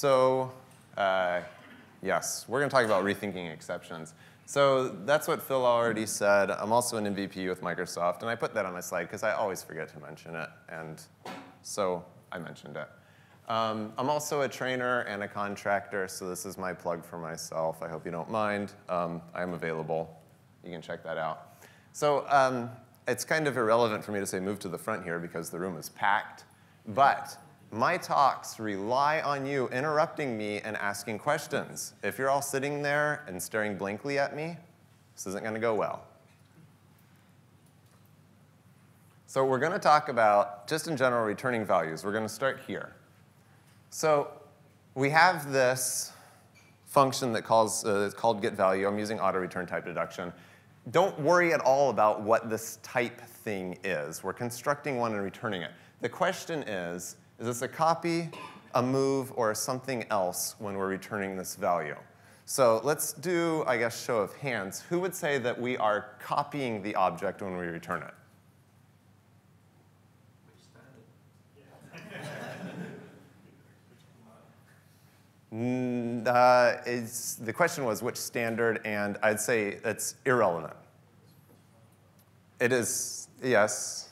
So yes, we're going to talk about rethinking exceptions. So that's what Phil already said. I'm also an MVP with Microsoft, and I put that on my slide because I always forget to mention it, and so I mentioned it. I'm also a trainer and a contractor, so this is my plug for myself. I hope you don't mind. I am available. You can check that out. So it's kind of irrelevant for me to say move to the front here because the room is packed, but my talks rely on you interrupting me and asking questions. If you're all sitting there and staring blankly at me, this isn't going to go well. So we're going to talk about, just in general, returning values. We're going to start here. So we have this function that is called getValue. I'm using auto return type deduction. Don't worry at all about what this type thing is. We're constructing one and returning it. The question is this a copy, a move, or something else when we're returning this value? So let's do, I guess, show of hands. Who would say that we are copying the object when we return it? The question was which standard, and I'd say it's irrelevant. It is, yes.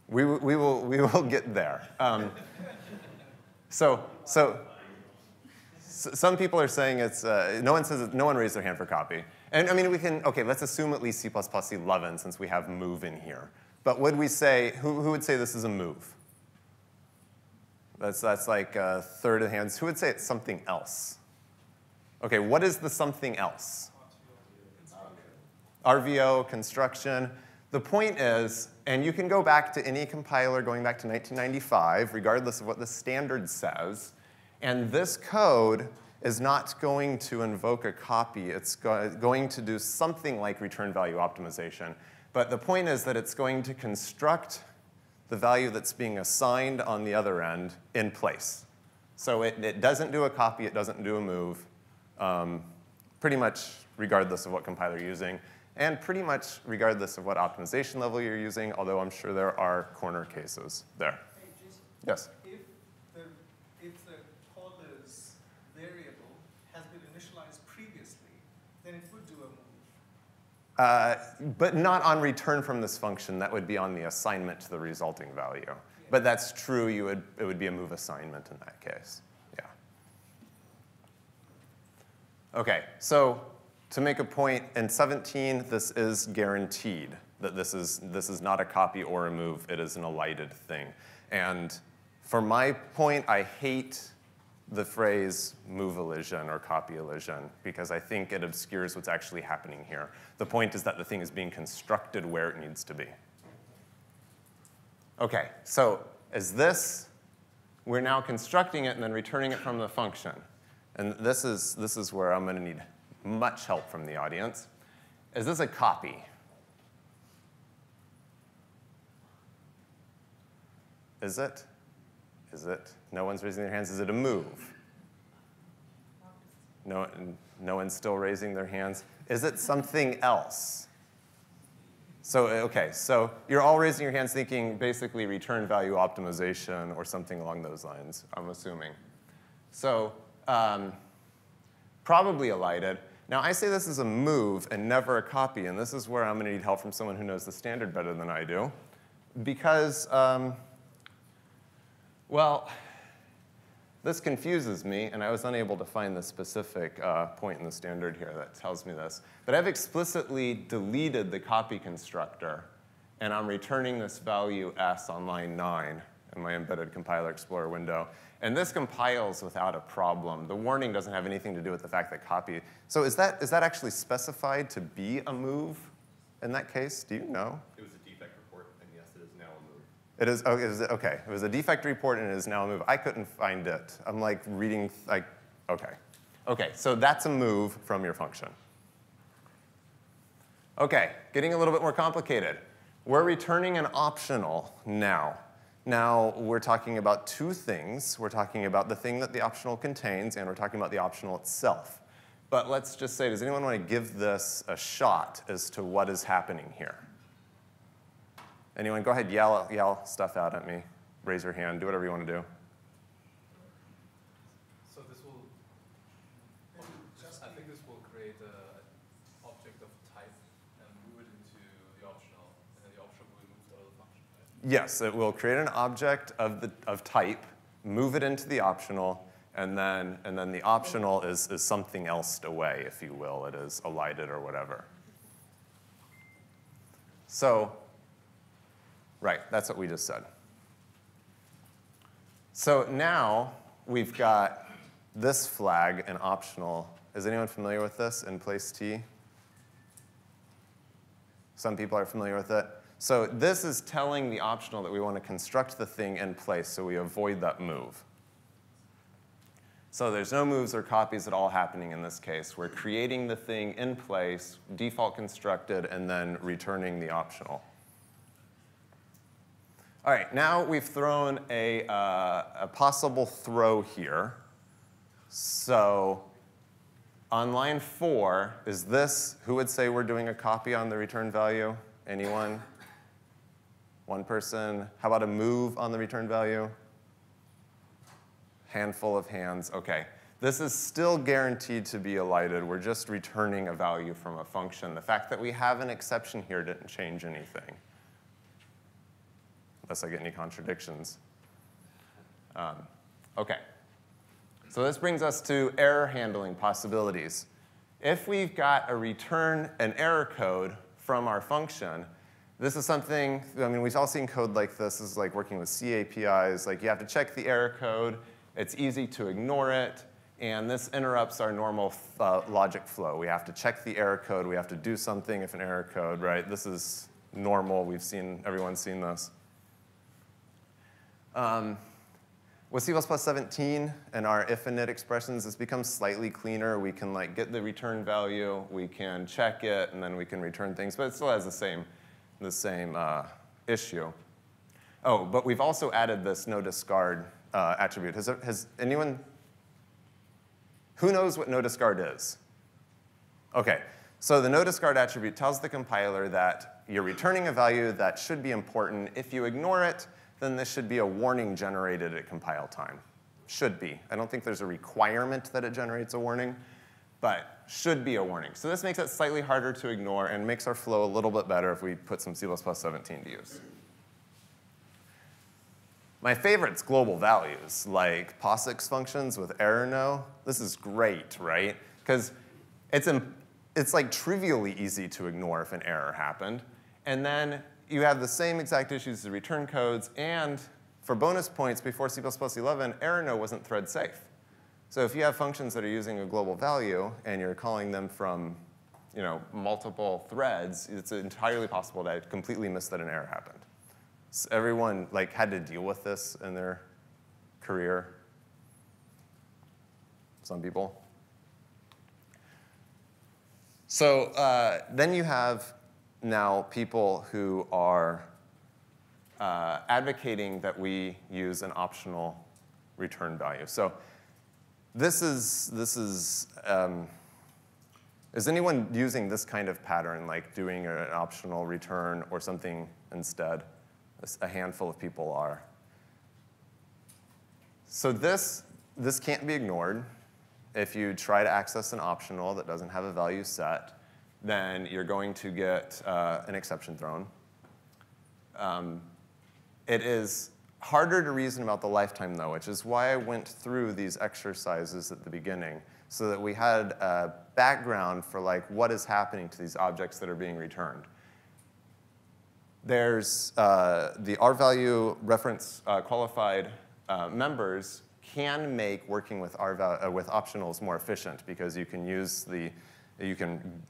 We will get there. So some people are saying it's, no one raised their hand for copy. And I mean, we can, OK, let's assume at least C++11 since we have move in here. But would we say, who would say this is a move? That's like a third of the hands. Who would say it's something else? OK, what is the something else? RVO, construction. The point is, and you can go back to any compiler going back to 1995, regardless of what the standard says, and this code is not going to invoke a copy. It's going to do something like return value optimization. But the point is that it's going to construct the value that's being assigned on the other end in place. So it doesn't do a copy. It doesn't do a move, pretty much regardless of what compiler you're using, and pretty much regardless of what optimization level you're using, although I'm sure there are corner cases there. Hey, Jason. Yes? If the caller's variable has been initialized previously, then it would do a move. But not on return from this function. That would be on the assignment to the resulting value. Yeah. But that's true. It would be a move assignment in that case. Yeah. OK, so to make a point, in 17, this is guaranteed that this is not a copy or a move. It is an elided thing. And for my point, I hate the phrase move elision or copy elision because I think it obscures what's actually happening here. The point is that the thing is being constructed where it needs to be. OK, so is this, we're now constructing it and then returning it from the function. And this is where I'm going to need much help from the audience. Is this a copy? Is it? Is it? No one's raising their hands. Is it a move? No one's still raising their hands. Is it something else? So, OK, so you're all raising your hands thinking basically return value optimization or something along those lines, I'm assuming. So probably elided. Now, I say this is a move and never a copy, and this is where I'm going to need help from someone who knows the standard better than I do. Because, well, this confuses me, and I was unable to find the specific point in the standard here that tells me this. But I've explicitly deleted the copy constructor, and I'm returning this value s on line 9 in my embedded compiler explorer window. And this compiles without a problem. The warning doesn't have anything to do with the fact that copy. So is that actually specified to be a move in that case? Do you know? It was a defect report, and yes, it is now a move. It is, oh, OK. It was a defect report, and it is now a move. I couldn't find it. I'm like reading, like, OK. OK, so that's a move from your function. OK, getting a little bit more complicated. We're returning an optional now. Now, we're talking about two things. We're talking about the thing that the optional contains, and we're talking about the optional itself. But let's just say, does anyone want to give this a shot as to what is happening here? Anyone? Go ahead, yell stuff out at me. Raise your hand. Do whatever you want to do. So this create an object of type and move it into the optional, and then the optional will be moved out of the function, right? Yes, it will create an object of type, move it into the optional, and then the optional is something else away, if you will. It is elided or whatever. So, right, that's what we just said. So now we've got this flag, an optional. Is anyone familiar with this, in place T? Some people are familiar with it. So this is telling the optional that we want to construct the thing in place so we avoid that move. So there's no moves or copies at all happening in this case. We're creating the thing in place, default constructed, and then returning the optional. All right, now we've thrown a possible throw here. So on line 4, is this, who would say we're doing a copy on the return value? Anyone? One person. How about a move on the return value? Handful of hands. OK. This is still guaranteed to be elided. We're just returning a value from a function. The fact that we have an exception here didn't change anything, unless I get any contradictions. OK. So this brings us to error handling possibilities. If we've got a return an error code from our function, this is something, I mean, we've all seen code like this. This is like working with C APIs. Like, you have to check the error code. It's easy to ignore it. And this interrupts our normal logic flow. We have to check the error code. We have to do something if an error code, right? This is normal. Everyone's seen this. With C++ 17 and our if and it expressions, this becomes slightly cleaner. We can get the return value. We can check it, and then we can return things. But it still has the same issue. Oh, but we've also added this no discard attribute. Has anyone, who knows what no discard is? OK, so the no discard attribute tells the compiler that you're returning a value that should be important. If you ignore it, then this should be a warning generated at compile time. Should be. I don't think there's a requirement that it generates a warning, but should be a warning. So this makes it slightly harder to ignore and makes our flow a little bit better if we put some C++ 17 to use. My favorite's global values, like POSIX functions with error no. This is great, right? Because it's like trivially easy to ignore if an error happened. And then you have the same exact issues as return codes. And for bonus points, before C++ 11, error no wasn't thread safe. So if you have functions that are using a global value and you're calling them from multiple threads, it's entirely possible to completely miss that an error happened. So everyone had to deal with this in their career. Some people. So then you have now people who are advocating that we use an optional return value. So is anyone using this kind of pattern, like doing an optional return or something instead? A handful of people are. So this can't be ignored. If you try to access an optional that doesn't have a value set, then you're going to get an exception thrown. It is harder to reason about the lifetime, though, which is why I went through these exercises at the beginning, so that we had a background for what is happening to these objects that are being returned. There's the R-value reference qualified members can make working with optionals more efficient, because you can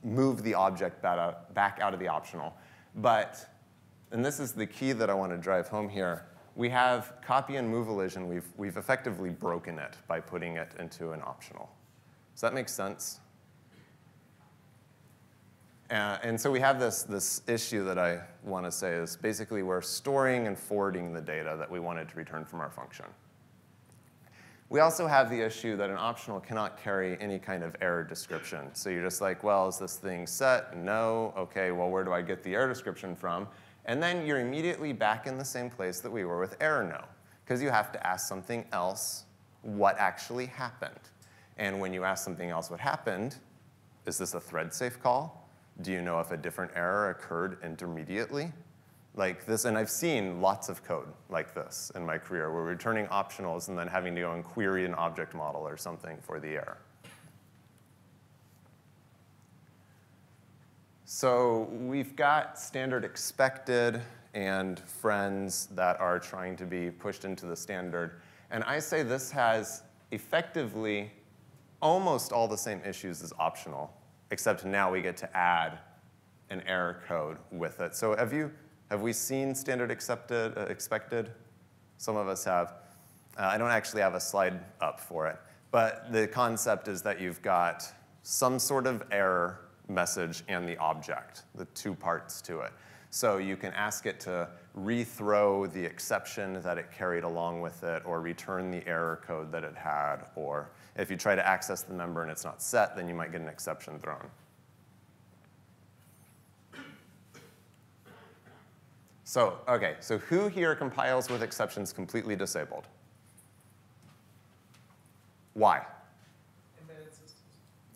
move the object back out of the optional. But, and this is the key that I want to drive home here, we have copy and move elision. We've effectively broken it by putting it into an optional. Does that make sense? And so we have this issue that I want to say is basically we're storing and forwarding the data that we wanted to return from our function. We also have the issue that an optional cannot carry any kind of error description. So you're just like, well, is this thing set? No. OK, well, where do I get the error description from? And then you're immediately back in the same place that we were with error no, because you have to ask something else what actually happened. And when you ask something else what happened, is this a thread-safe call? Do you know if a different error occurred intermediately? Like this, and I've seen lots of code like this in my career, where we're returning optionals and then having to go and query an object model or something for the error. So we've got standard expected and friends that are trying to be pushed into the standard. And I say this has effectively almost all the same issues as optional, except now we get to add an error code with it. So have we seen standard expected? Some of us have. I don't actually have a slide up for it. But the concept is that you've got some sort of error message and the object, the two parts to it. So you can ask it to rethrow the exception that it carried along with it, or return the error code that it had, or if you try to access the member and it's not set, then you might get an exception thrown. So, okay, so who here compiles with exceptions completely disabled? Why? Embedded systems.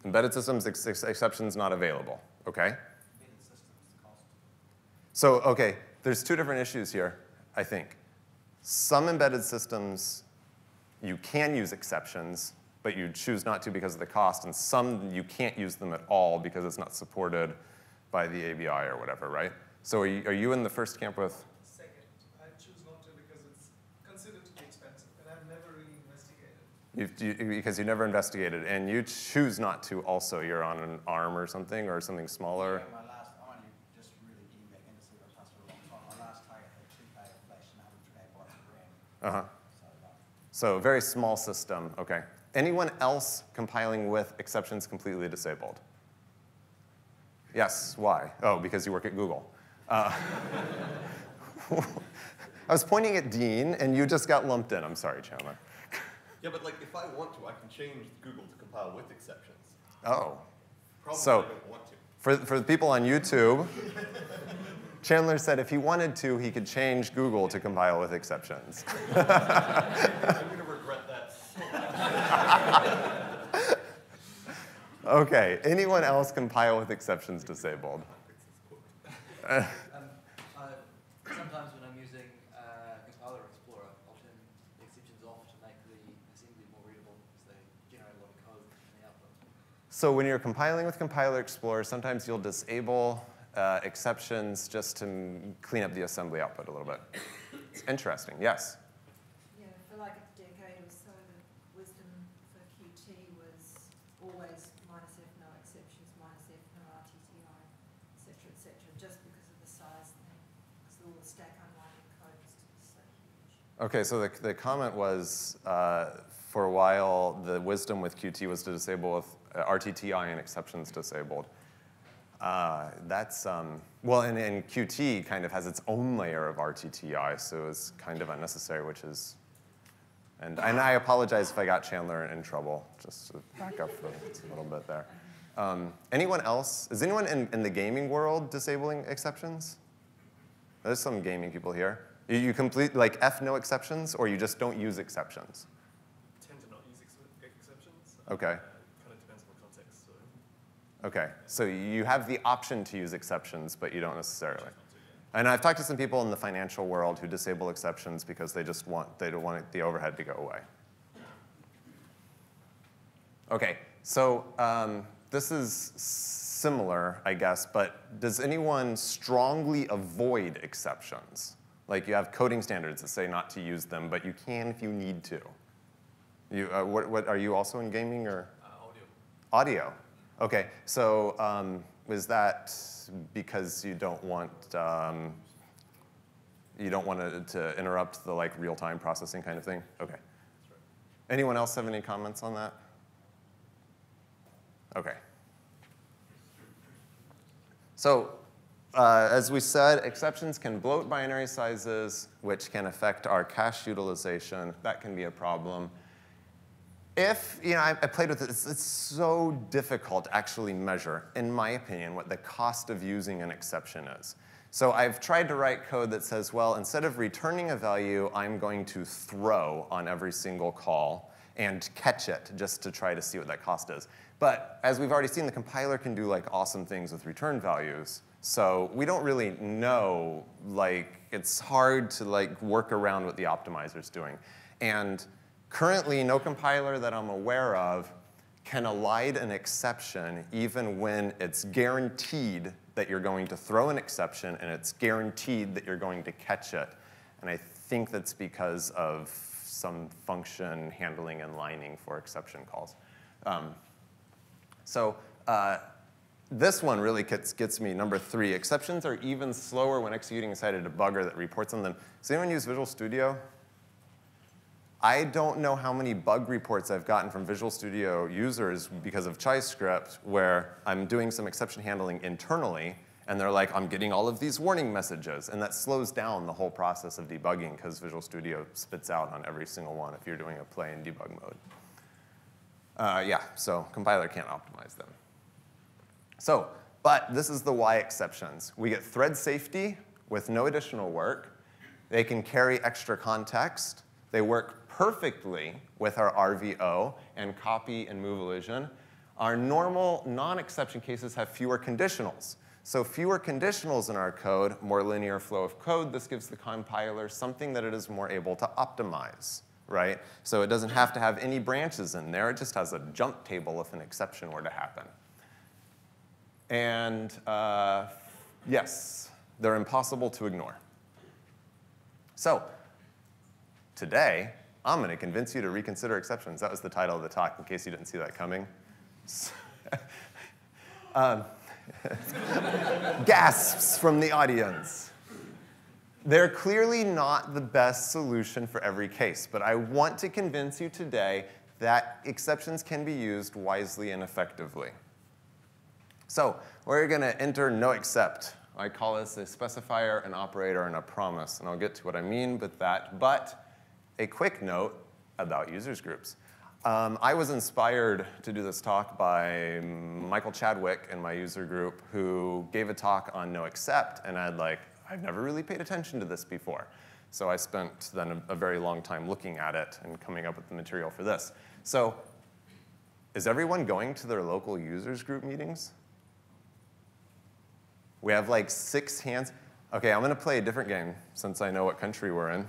Embedded systems, exceptions not available, okay? Embedded systems cost. So, okay, there's two different issues here, I think. Some embedded systems, you can use exceptions, but you choose not to because of the cost, and some you can't use them at all because it's not supported by the ABI or whatever, right? So are you in the first camp with? Second, I choose not to because it's considered to be expensive, and I've never really investigated. Because you never investigated, and you choose not to also. You're on an ARM or something smaller. Yeah, I'm only just really getting back into C++ for a long time. My last target had 2K of flash and 100 megabytes of RAM. So very small system, okay. Anyone else compiling with exceptions completely disabled? Yes, why? Oh, because you work at Google. I was pointing at Dean, and you just got lumped in. I'm sorry, Chandler. Yeah, but like if I want to, I can change Google to compile with exceptions. Oh. Problem So is I don't want to. for the people on YouTube, Chandler said if he wanted to, he could change Google to compile with exceptions. I'm going to regret that so much. Okay, anyone else compile with exceptions disabled? Sometimes when I'm using Compiler Explorer, I'll turn the exceptions off to make the assembly more readable because they generate a lot of code in the output. So when you're compiling with Compiler Explorer, sometimes you'll disable exceptions just to clean up the assembly output a little bit. It's interesting, yes? Yeah, for like a decade or so, the wisdom for Qt was always -f, no exceptions, -f, no RTTI, et cetera, just because of the size thing. Because all the stack unwinding code was so huge. Okay, so the comment was, for a while, the wisdom with Qt was to disable with RTTI and exceptions disabled. Well, and Qt kind of has its own layer of RTTI, so it's kind of unnecessary, which is, and I apologize if I got Chandler in trouble, just to back up for a little bit there. Anyone else? Is anyone in the gaming world disabling exceptions? There's some gaming people here. You complete, like, F no exceptions, or you just don't use exceptions? Tend to not use exceptions. Okay. Kind of depends on the context. So. Okay, so you have the option to use exceptions, but you don't necessarily. And I've talked to some people in the financial world who disable exceptions because they don't want the overhead to go away. Okay, so this is similar, I guess, but does anyone strongly avoid exceptions? Like you have coding standards that say not to use them, but you can if you need to. What are you also in gaming or? Audio. Audio. Okay, so is that because you don't want to interrupt the like real-time processing kind of thing? Okay. That's right. Anyone else have any comments on that? Okay. So as we said, exceptions can bloat binary sizes, which can affect our cache utilization. That can be a problem. If, I played with it, it's so difficult to actually measure, in my opinion, what the cost of using an exception is. So I've tried to write code that says, well, instead of returning a value, I'm going to throw on every single call and catch it just to try to see what that cost is. But as we've already seen, the compiler can do like awesome things with return values. So we don't really know, like, it's hard to like work around what the optimizer's doing. And currently, no compiler that I'm aware of can elide an exception even when it's guaranteed that you're going to throw an exception and it's guaranteed that you're going to catch it. And I think that's because of some function handling and lining for exception calls. This one really gets me, number 3. Exceptions are even slower when executing inside a debugger that reports on them. Does anyone use Visual Studio? I don't know how many bug reports I've gotten from Visual Studio users because of ChaiScript where I'm doing some exception handling internally, and they're like, I'm getting all of these warning messages. And that slows down the whole process of debugging because Visual Studio spits out on every single one if you're doing a play in debug mode. Yeah, so compiler can't optimize them. So, but this is the Y exceptions. We get thread safety with no additional work. They can carry extra context. They work perfectly with our RVO and copy and move elision. Our normal non-exception cases have fewer conditionals. So fewer conditionals in our code, more linear flow of code. This gives the compiler something that it is more able to optimize, right? So it doesn't have to have any branches in there. It just has a jump table if an exception were to happen. And yes, they're impossible to ignore. So today, I'm going to convince you to reconsider exceptions. That was the title of the talk, in case you didn't see that coming. Gasps from the audience. They're clearly not the best solution for every case, but I want to convince you today that exceptions can be used wisely and effectively. So we're going to enter Noexcept. I call this a specifier, an operator, and a promise, and I'll get to what I mean with that. But a quick note about users groups. I was inspired to do this talk by Michael Chadwick in my user group, who gave a talk on Noexcept, and I've never really paid attention to this before. So I spent then a very long time looking at it and coming up with the material for this. So is everyone going to their local users group meetings? We have like 6 hands. OK, I'm going to play a different game since I know what country we're in.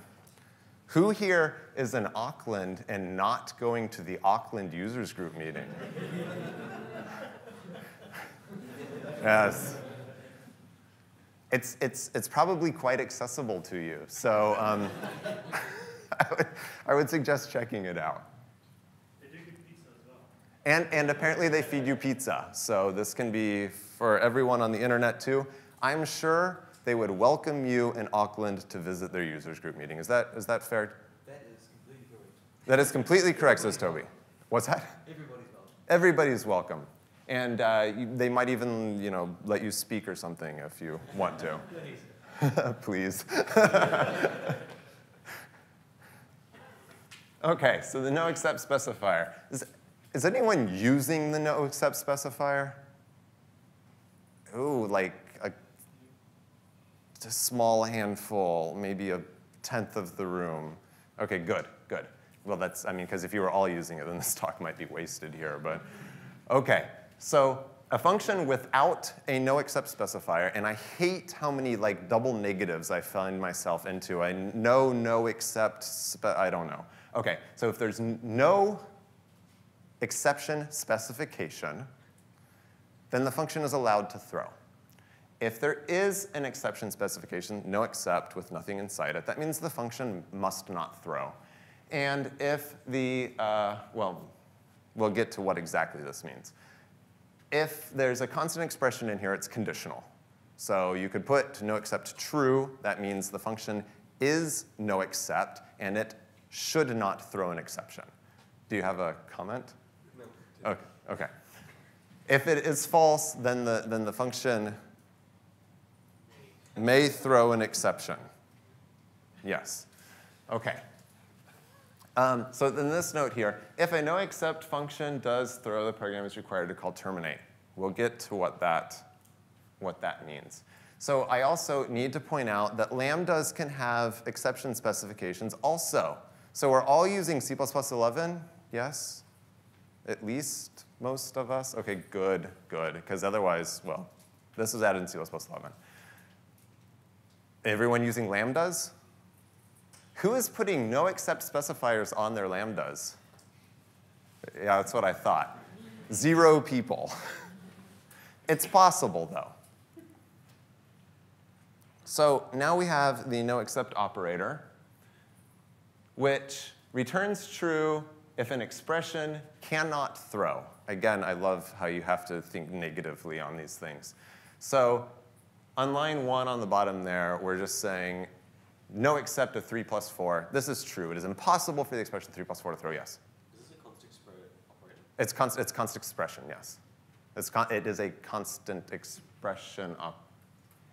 Who here is in Auckland and not going to the Auckland users group meeting? Yes. It's probably quite accessible to you. So I would suggest checking it out. They do give pizza as well. And apparently they feed you pizza. So this can be for everyone on the internet too. I'm sure they would welcome you in Auckland to visit their users group meeting. Is that fair? That is completely correct. That is completely correct, says Toby. What's that? Everybody's welcome. Everybody's welcome. And they might even, let you speak or something if you want to. Please. OK, so the Noexcept specifier. Is anyone using the Noexcept specifier? Ooh, like a small handful, maybe 1/10 of the room. OK, good. Well, because if you were all using it, then this talk might be wasted here. But OK, so a function without a Noexcept specifier, and I hate how many double negatives I find myself into. I know Noexcept, I don't know. OK, so if there's no exception specification, then the function is allowed to throw. If there is an exception specification, Noexcept with nothing inside it, that means the function must not throw. And if the, we'll get to what exactly this means. If there's a constant expression in here, it's conditional. So you could put Noexcept true. That means the function is Noexcept, and it should not throw an exception. Do you have a comment? No. OK. If it is false, then the function may throw an exception. Yes. OK. So then this note here, if a Noexcept function does throw, the program is required to call terminate. We'll get to what that means. So I also need to point out that lambdas can have exception specifications also. So we're all using C ++11, yes? At least most of us? OK, good, good, because otherwise, well, this was added in C ++11. Everyone using lambdas? Who is putting Noexcept specifiers on their lambdas? Yeah, that's what I thought. 0 people. It's possible, though. So now we have the Noexcept operator, which returns true if an expression cannot throw. Again, I love how you have to think negatively on these things. So on line 1 on the bottom there, we're just saying Noexcept of 3 + 4. This is true. It is impossible for the expression 3 + 4 to throw yes. Is this a constant operator? It's constant expression, yes. It is a constant expression.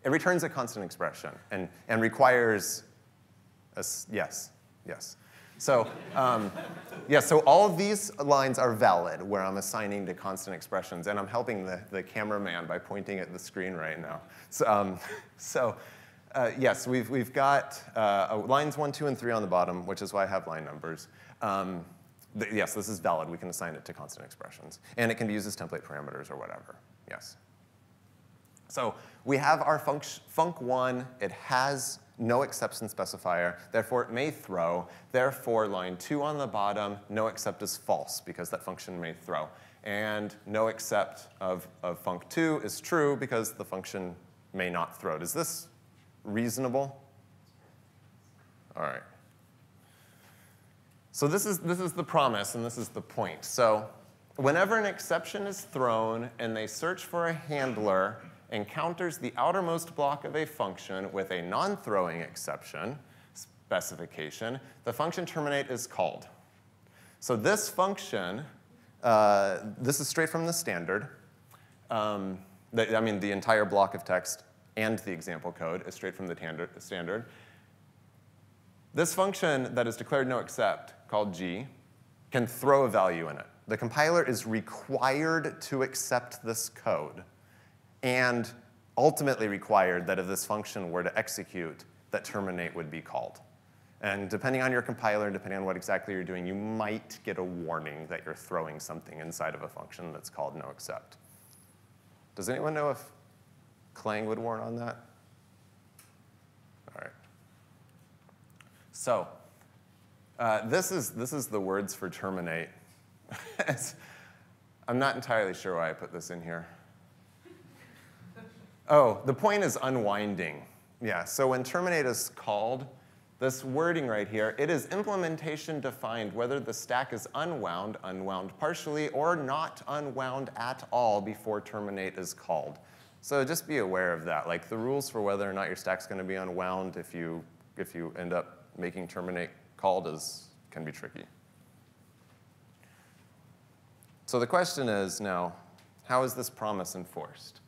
It returns a constant expression and requires a yes, yes. So yeah, so all of these lines are valid where I'm assigning to constant expressions, and I'm helping the cameraman by pointing at the screen right now. So, yes, we've got lines 1, 2, and 3 on the bottom, which is why I have line numbers. Yes, this is valid. We can assign it to constant expressions. And it can be used as template parameters or whatever. Yes. So we have our func1. It has no exception specifier. Therefore, it may throw. Therefore, line 2 on the bottom, Noexcept is false, because that function may throw. And Noexcept of func2 is true, because the function may not throw. Is this reasonable? All right. So this is the promise, and this is the point. So whenever an exception is thrown and they search for a handler encounters the outermost block of a function with a non-throwing exception specification, the function terminate is called. So this function, this is straight from the standard. I mean, the entire block of text and the example code is straight from the standard. This function that is declared Noexcept, called G, can throw a value in it. The compiler is required to accept this code, and ultimately required that if this function were to execute, that terminate would be called. And depending on your compiler, and depending on what exactly you're doing, you might get a warning that you're throwing something inside of a function that's called Noexcept. Does anyone know if Clang would warn on that? All right. So this is the words for terminate. I'm not entirely sure why I put this in here. Oh, the point is unwinding. Yeah, so when terminate is called, this wording right here, it is implementation defined whether the stack is unwound, unwound partially, or not unwound at all before terminate is called. So just be aware of that. Like the rules for whether or not your stack's going to be unwound if you end up making terminate called can be tricky. So the question is now, how is this promise enforced?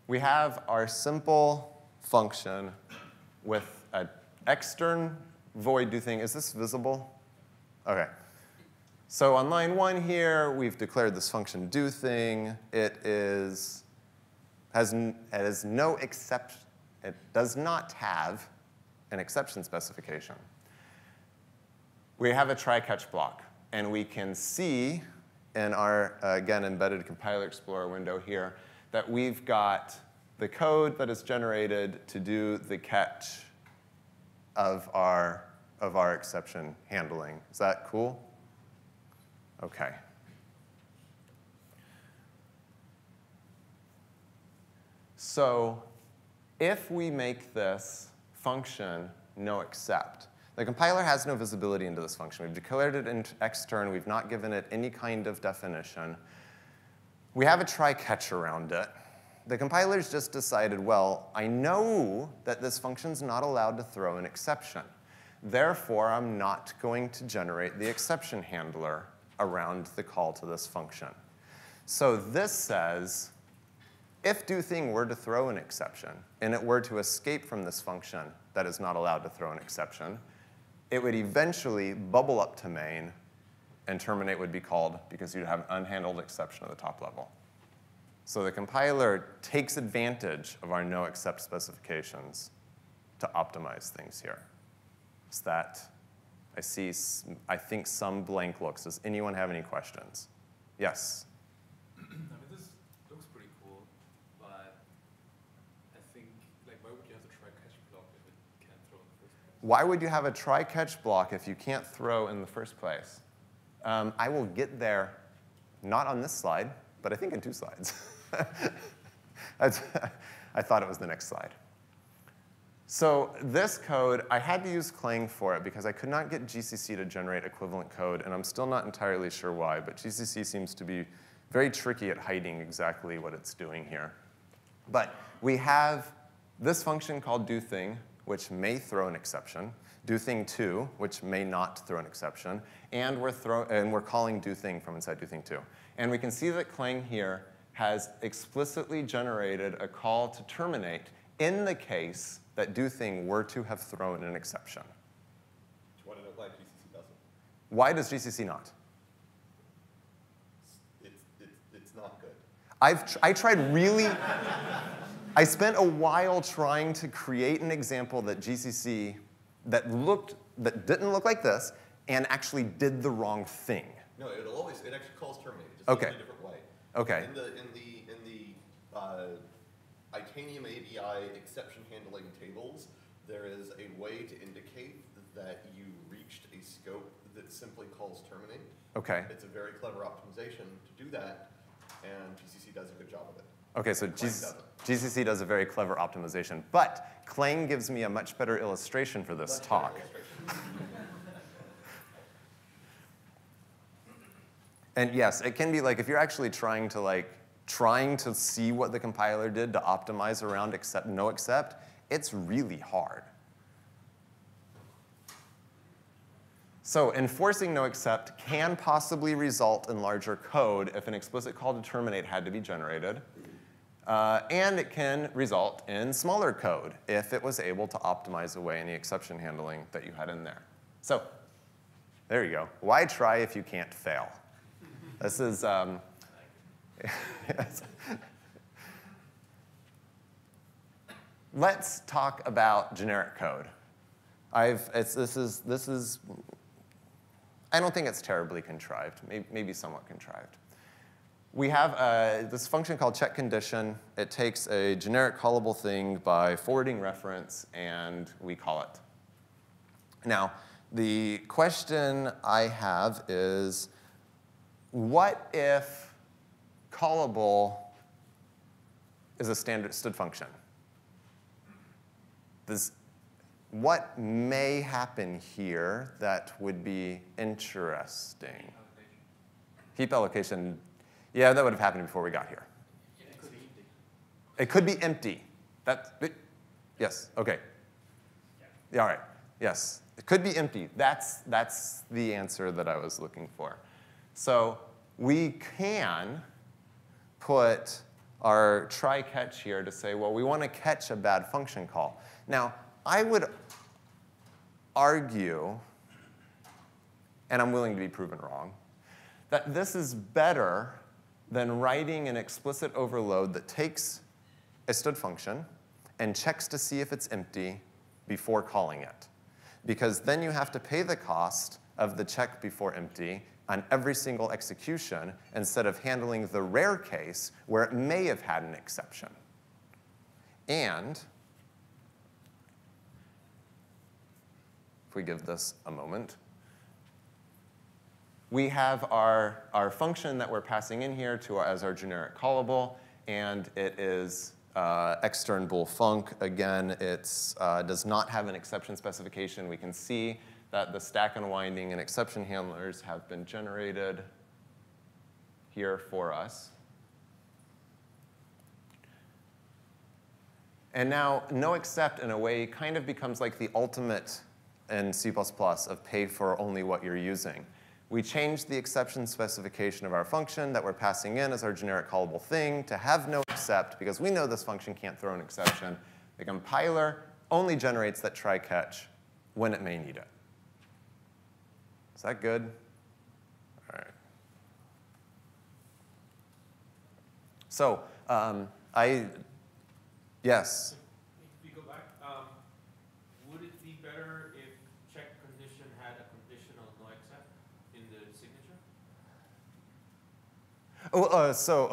We have our simple function with an extern void do thing. Is this visible? OK. So on line 1 here, we've declared this function do thing. It has no exception. It does not have an exception specification. We have a try-catch block. And we can see in our, again, embedded compiler explorer window here that we've got the code that is generated to do the catch of our exception handling. Is that cool? OK. So if we make this function Noexcept, the compiler has no visibility into this function. We've declared it in extern. We've not given it any kind of definition. We have a try-catch around it. The compiler's just decided, well, I know that this function's not allowed to throw an exception. Therefore, I'm not going to generate the exception handler around the call to this function. So this says, if doThing were to throw an exception, and it were to escape from this function that is not allowed to throw an exception, it would eventually bubble up to main, and terminate would be called because you'd have an unhandled exception at the top level. So the compiler takes advantage of our Noexcept specifications to optimize things here. Is that, I think some blank looks. Does anyone have any questions? Yes? I mean, this looks pretty cool, but I think, like, why would you have the try-catch block if it can't throw in the first place? Why would you have a try-catch block if you can't throw in the first place? I will get there, not on this slide, but I think in 2 slides. I thought it was the next slide. So this code, I had to use Clang for it because I could not get GCC to generate equivalent code, and I'm still not entirely sure why, but GCC seems to be very tricky at hiding exactly what it's doing here. But we have this function called doThing, which may throw an exception, doThing2, which may not throw an exception, and we're calling doThing from inside doThing2. And we can see that Clang here has explicitly generated a call to terminate in the case that doThing were to have thrown an exception. Do you want to know why GCC doesn't? Why does GCC not? It's not good. I tried really, I spent a while trying to create an example that GCC, that didn't look like this, and actually did the wrong thing. No, it actually calls terminate. It just Okay. does it in a different way. Okay. In the Itanium ABI exception handling tables, there is a way to indicate that you reached a scope that simply calls terminate. Okay. It's a very clever optimization to do that, and GCC does a good job of it. Okay, so Clang doesn't. GCC does a very clever optimization, but Clang gives me a much better illustration for this talk. And yes, it can be like if you're actually trying to see what the compiler did to optimize around Noexcept, it's really hard. So enforcing Noexcept can possibly result in larger code if an explicit call to terminate had to be generated. And it can result in smaller code if it was able to optimize away any exception handling that you had in there. So there you go. Why try if you can't fail? This is, let's talk about generic code. I don't think it's terribly contrived, maybe somewhat contrived. We have this function called checkCondition. It takes a generic callable thing by forwarding reference, and we call it. Now, the question I have is, what if callable is a standard stood function? What may happen here that would be interesting? Heap allocation, yeah, that would have happened before we got here. It could be empty. Yes, okay. Yeah, all right, yes. It could be empty. That's the answer that I was looking for. So we can put our try catch here to say, well, we want to catch a bad function call. Now, I would argue, and I'm willing to be proven wrong, that this is better than writing an explicit overload that takes a stood function and checks to see if it's empty before calling it. Because then you have to pay the cost of the check before empty on every single execution instead of handling the rare case where it may have had an exception. And if we give this a moment, we have our function that we're passing in here as our generic callable, and it is extern bool func. Again, it does not have an exception specification. We can see that the stack unwinding and exception handlers have been generated here for us. And now Noexcept, in a way, kind of becomes like the ultimate in C++ of pay for only what you're using. We changed the exception specification of our function that we're passing in as our generic callable thing to have Noexcept, because we know this function can't throw an exception. The compiler only generates that try catch when it may need it. Is that good? All right. So Yes. If we go back, would it be better if check condition had a conditional Noexcept in the signature?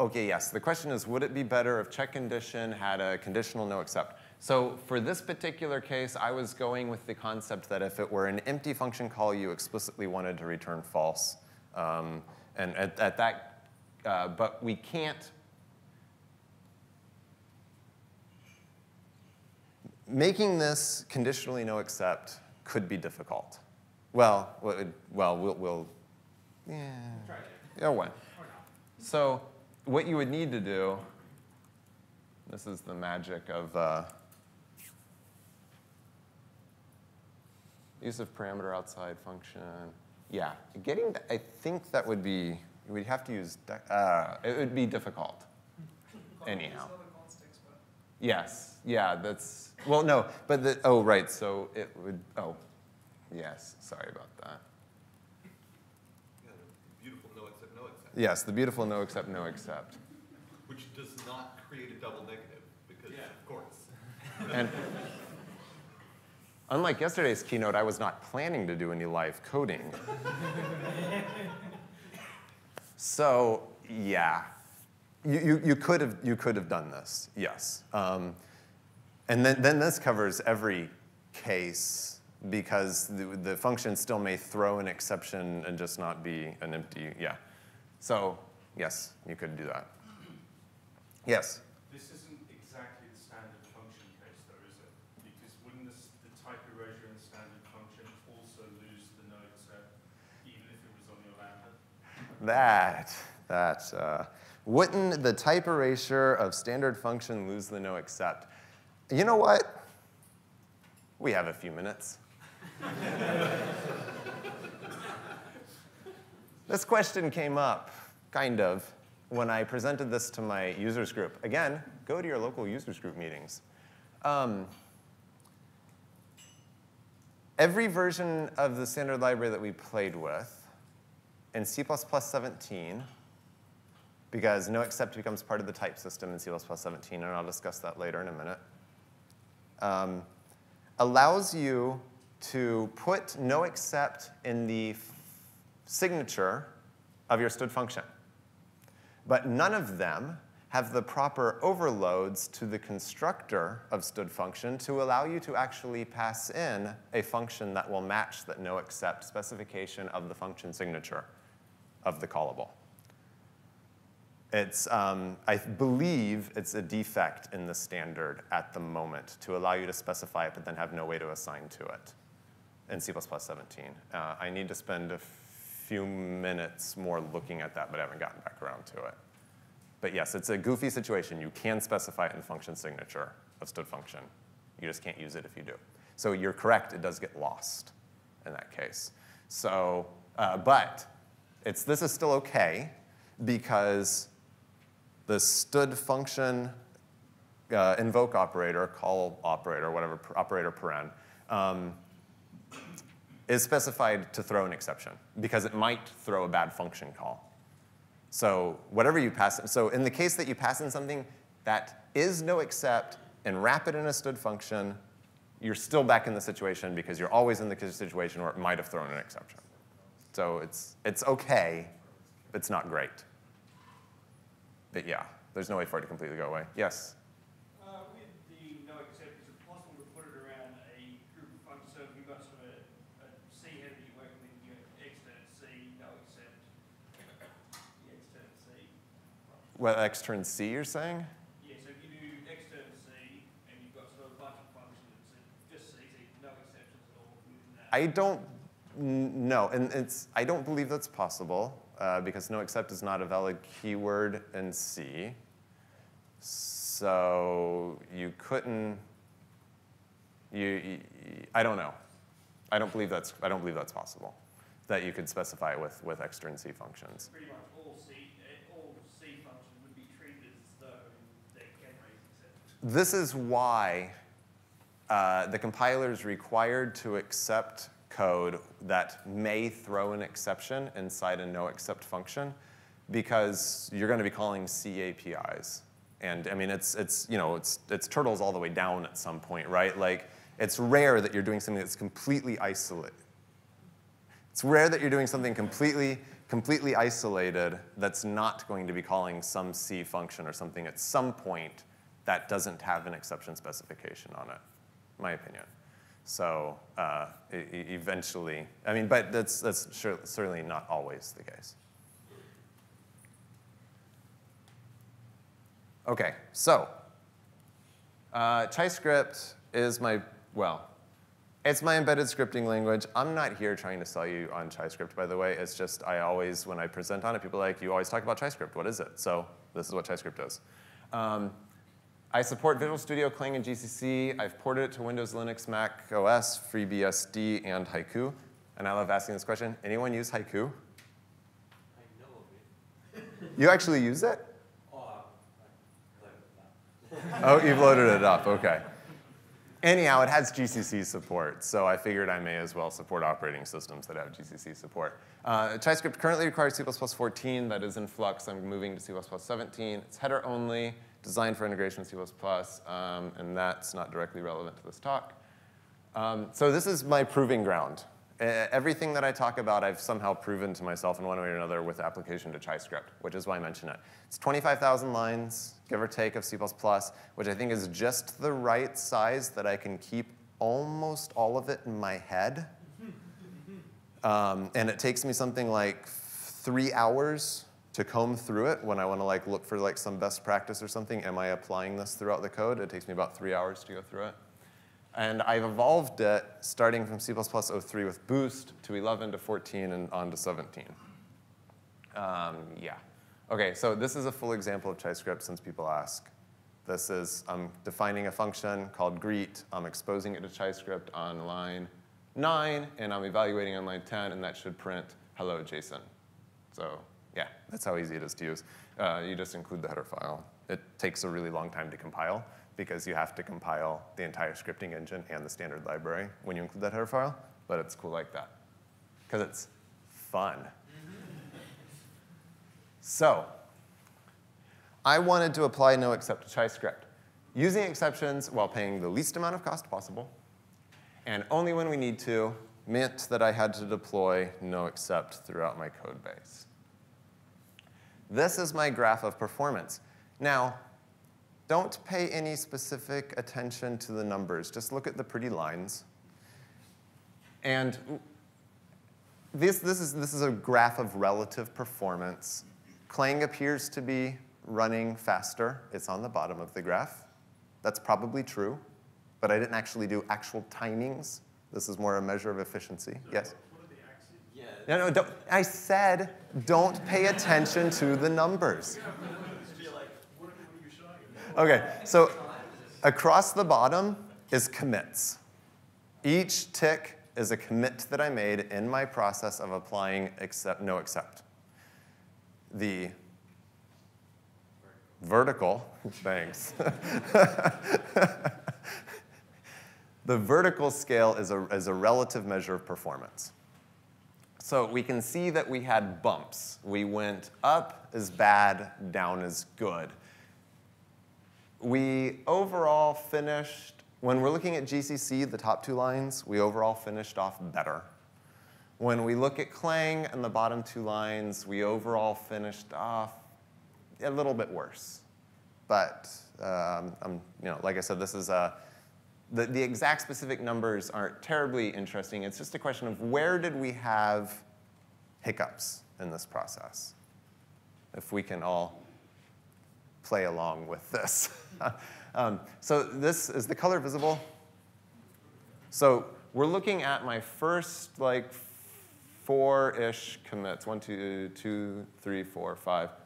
Okay, yes. The question is, would it be better if check condition had a conditional Noexcept? So for this particular case, I was going with the concept that if it were an empty function call, you explicitly wanted to return false. And at that, but we can't. Making this conditionally Noexcept could be difficult. Well, we'll yeah. Try it. Yeah, what? Or not. So what you would need to do, this is the magic of use of parameter outside function. Yeah, I think that would be, we'd have to use, it would be difficult. Anyhow. It's not a const expert. Yes, yeah, that's, well, no, but oh, right, so it would, oh, yes, sorry about that. Yeah, the beautiful Noexcept, Noexcept. Yes, the beautiful Noexcept, Noexcept. Which does not create a double negative, because of course. And unlike yesterday's keynote, I was not planning to do any live coding. So, yeah, you could have done this, yes. And then this covers every case, because the function still may throw an exception and just not be an empty, yeah. So, yes, you could do that. Yes? This isn't exactly the standard function case, though, is it? Because wouldn't the type erasure in the standard function also lose the Noexcept, even if it was on your lambda? Wouldn't the type erasure of standard function lose the Noexcept? You know what? We have a few minutes. This question came up, kind of, when I presented this to my users group. Again, go to your local users group meetings. Every version of the standard library that we played with in C++ 17, because Noexcept becomes part of the type system in C++ 17, and I'll discuss that later in a minute, allows you to put Noexcept in the signature of your std function. But none of them have the proper overloads to the constructor of std function to allow you to actually pass in a function that will match that Noexcept specification of the function signature of the callable. It's, I believe it's a defect in the standard at the moment to allow you to specify it but then have no way to assign to it in C++ 17. I need to spend a few minutes more looking at that, but I haven't gotten back around to it. But yes, it's a goofy situation. You can specify it in the function signature of std function. You just can't use it if you do. So you're correct, it does get lost in that case. So, but this is still OK, because the std function invoke operator, call operator, whatever, operator paren, is specified to throw an exception, because it might throw a bad function call. So whatever you pass, so in the case that you pass in something that is Noexcept and wrap it in a std function, you're still back in the situation because you're always in the situation where it might have thrown an exception. So it's OK, but it's not great. But yeah, there's no way for it to completely go away. Yes? With the Noexcept, is it possible to put it around a group of functions? So if you've got sort of a C header that you're working with, you have extern C, Noexcept, the extern C. Well, extern C, you're saying? Yeah, so if you do extern C, and you've got sort of a bunch of functions, just C, no exceptions at all within that. I don't know, and I don't believe that's possible, because Noexcept is not a valid keyword in C. So you couldn't. I don't know. I don't believe that's possible, that you could specify it with extern C functions. Pretty much all C functions would be treated as though they can raise exceptions. This is why the compiler is required to accept code that may throw an exception inside a Noexcept function, because you're going to be calling C APIs. And I mean, it's turtles all the way down at some point, right? Like, it's rare that you're doing something that's completely isolated. It's rare that you're doing something completely isolated that's not going to be calling some C function or something at some point that doesn't have an exception specification on it, in my opinion. So eventually, I mean, but that's certainly not always the case. OK, so ChaiScript is my, well, it's my embedded scripting language. I'm not here trying to sell you on ChaiScript, by the way. It's just I always, when I present on it, people are like, you always talk about ChaiScript. What is it? So this is what ChaiScript does. I support Visual Studio, Clang, and GCC. I've ported it to Windows, Linux, Mac OS, FreeBSD, and Haiku. And I love asking this question. Anyone use Haiku? I know of it. You actually use it? Oh, I loaded it up. Oh, you've loaded it up. OK. Anyhow, it has GCC support, so I figured I may as well support operating systems that have GCC support. ChaiScript currently requires C++ 14. That is in flux. I'm moving to C++ 17. It's header only, designed for integration with C++, and that's not directly relevant to this talk. So this is my proving ground. Everything that I talk about, I've somehow proven to myself in one way or another with application to ChaiScript, which is why I mention it. It's 25,000 lines, give or take, of C++, which I think is just the right size that I can keep almost all of it in my head. And it takes me something like 3 hours to comb through it when I want to look for some best practice or something. Am I applying this throughout the code? It takes me about 3 hours to go through it. And I've evolved it starting from C++ 03 with Boost to 11 to 14 and on to 17. Yeah. OK, so this is a full example of ChaiScript since people ask. This is, I'm defining a function called greet. I'm exposing it to ChaiScript on line 9, and I'm evaluating on line 10, and that should print hello JSON. So yeah, that's how easy it is to use. You just include the header file. It takes a really long time to compile, because you have to compile the entire scripting engine and the standard library when you include that header file. But it's cool like that, because it's fun. So I wanted to apply Noexcept to ChaiScript, using exceptions while paying the least amount of cost possible, and only when we need to, meant that I had to deploy Noexcept throughout my code base. This is my graph of performance. Now, don't pay any specific attention to the numbers. Just look at the pretty lines. And this is a graph of relative performance. Clang appears to be running faster. It's on the bottom of the graph. That's probably true. But I didn't actually do actual timings. This is more a measure of efficiency. Yes? What are the axes? Yeah. No, don't. I said don't pay attention to the numbers. OK, so across the bottom is commits. Each tick is a commit that I made in my process of applying Noexcept. The vertical, thanks. The vertical scale is a relative measure of performance. So we can see that we had bumps. We went up is bad, down is good. We overall finished, when we're looking at GCC, the top 2 lines, we overall finished off better. When we look at Clang and the bottom 2 lines, we overall finished off a little bit worse. But like I said, this is the exact specific numbers aren't terribly interesting. It's just a question of where did we have hiccups in this process, if we can all play along with this. So this is the color visible. So we're looking at my first 4-ish commits. 1, 2, 3, 4,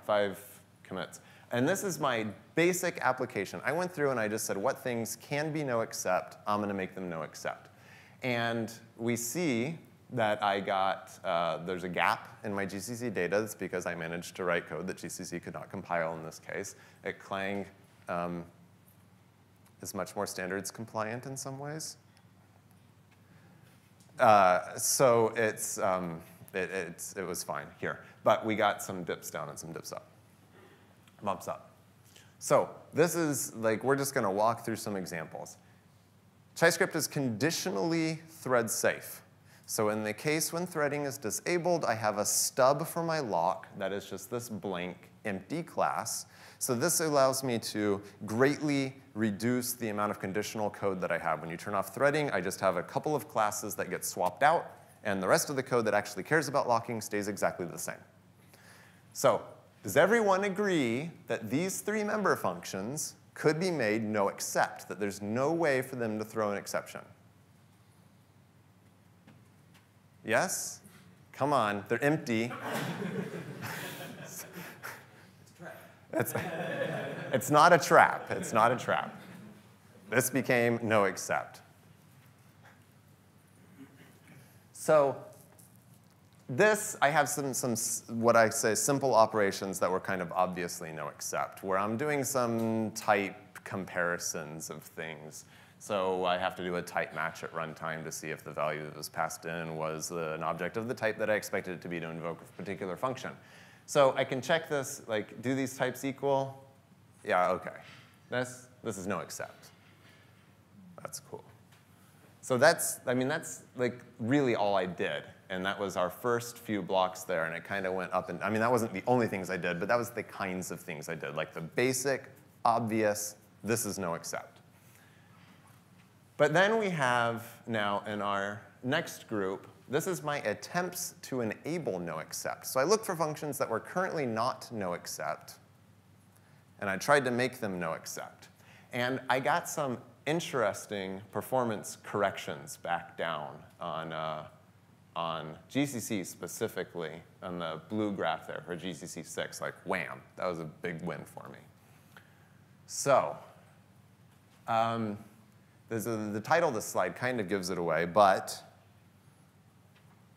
5 commits. And this is my basic application. I went through and I just said, what things can be Noexcept? I'm going to make them Noexcept. And we see that I got, there's a gap in my GCC data. That's because I managed to write code that GCC could not compile in this case. Clang is much more standards compliant in some ways. So it was fine here. But we got some dips down and some dips up, bumps up. So this is like, we're just going to walk through some examples. ChaiScript is conditionally thread safe. So in the case when threading is disabled, I have a stub for my lock that is just this blank empty class. So this allows me to greatly reduce the amount of conditional code that I have. When you turn off threading, I just have a couple of classes that get swapped out, and the rest of the code that actually cares about locking stays exactly the same. So does everyone agree that these three member functions could be made Noexcept, that there's no way for them to throw an exception? Yes? Come on, they're empty. It's not a trap. It's not a trap. This became Noexcept. So this, I have some what I say simple operations that were kind of obviously Noexcept, where I'm doing some type comparisons of things. So I have to do a type match at runtime to see if the value that was passed in was an object of the type that I expected it to be to invoke a particular function. So I can check this, like, do these types equal? Yeah, OK. This is Noexcept. That's cool. So that's like really all I did. And that was our first few blocks there. And it kind of went up. And I mean, that wasn't the only things I did, but that was the kinds of things I did, like the basic, obvious, this is Noexcept. But then we have now in our next group, this is my attempts to enable Noexcept. So I looked for functions that were currently not Noexcept, and I tried to make them Noexcept. And I got some interesting performance corrections back down on GCC specifically, on the blue graph there for GCC 6, like wham, that was a big win for me. So the title of this slide kind of gives it away, but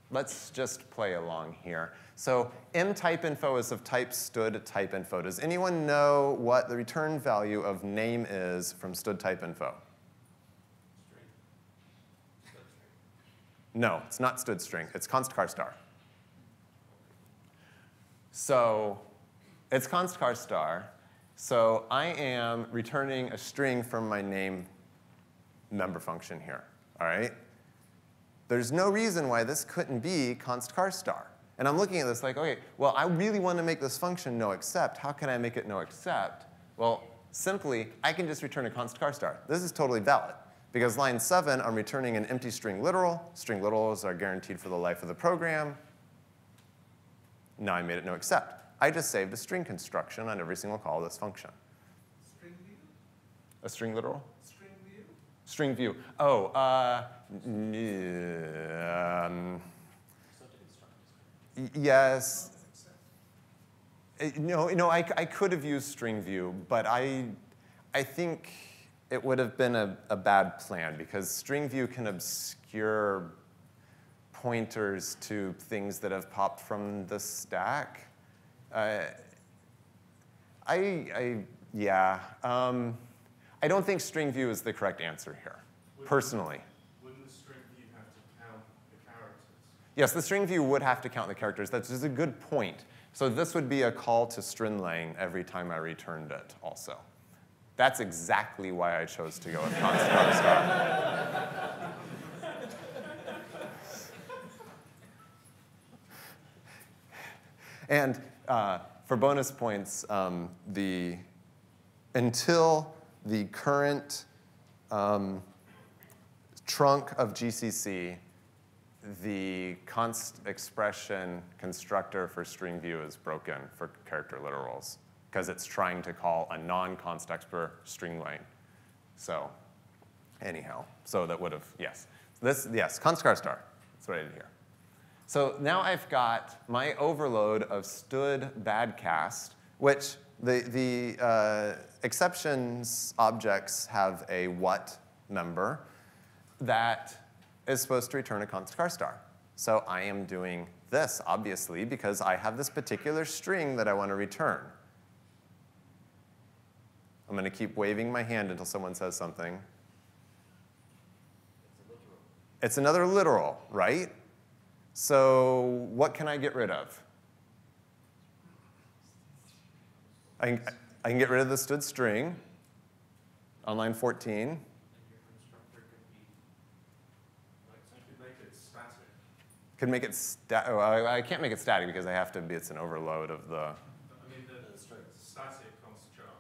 let's just play along here. So mTypeInfo is of type std typeinfo. Does anyone know what the return value of name is from std typeinfo? No, it's not std string. It's const char star. So it's const char star. So I am returning a string from my name member function here. All right? There's no reason why this couldn't be const char star. And I'm looking at this like, OK, well, I really want to make this function Noexcept. How can I make it Noexcept? Well, simply, I can just return a const char star. This is totally valid. Because line 7, I'm returning an empty string literal. String literals are guaranteed for the life of the program. Now I made it Noexcept. I just saved a string construction on every single call of this function. String view? A string literal? String view? String view. Oh, yes. No, I could have used string view, but I think it would have been a bad plan, because string view can obscure pointers to things that have popped from the stack. I don't think string view is the correct answer here, personally. Wouldn't the string view have to count the characters? Yes, the string view would have to count the characters. That's just a good point. So this would be a call to stringlang every time I returned it also. That's exactly why I chose to go with const char star. And for bonus points, until the current trunk of GCC, the const expression constructor for string view is broken for character literals, because it's trying to call a non-const expr stringlang. So anyhow, so that would have, yes. Yes, const char star. That's what I did here. So now I've got my overload of std badcast, which the exceptions objects have a what member that is supposed to return a const char star. So I am doing this, obviously, because I have this particular string that I want to return. I'm going to keep waving my hand until someone says something. It's another literal, right? So what can I get rid of? I can get rid of the stood string on line 14. And your constructor could be, like, essentially make it static. Could make it static. Oh, I can't make it static because I have to be, it's an overload of the. I mean, the static constructor.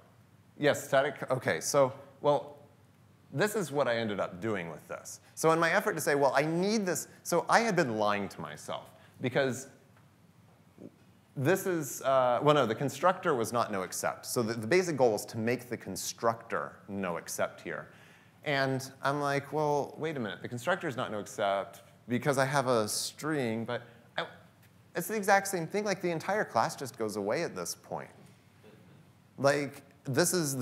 Yes, static. OK, so, well, this is what I ended up doing with this. So in my effort to say, well, I need this. So I had been lying to myself because this is, well, no, the constructor was not Noexcept. So the basic goal was to make the constructor Noexcept here. And I'm like, well, wait a minute. The constructor is not Noexcept because I have a string, but it's the exact same thing. Like, the entire class just goes away at this point. Like, this is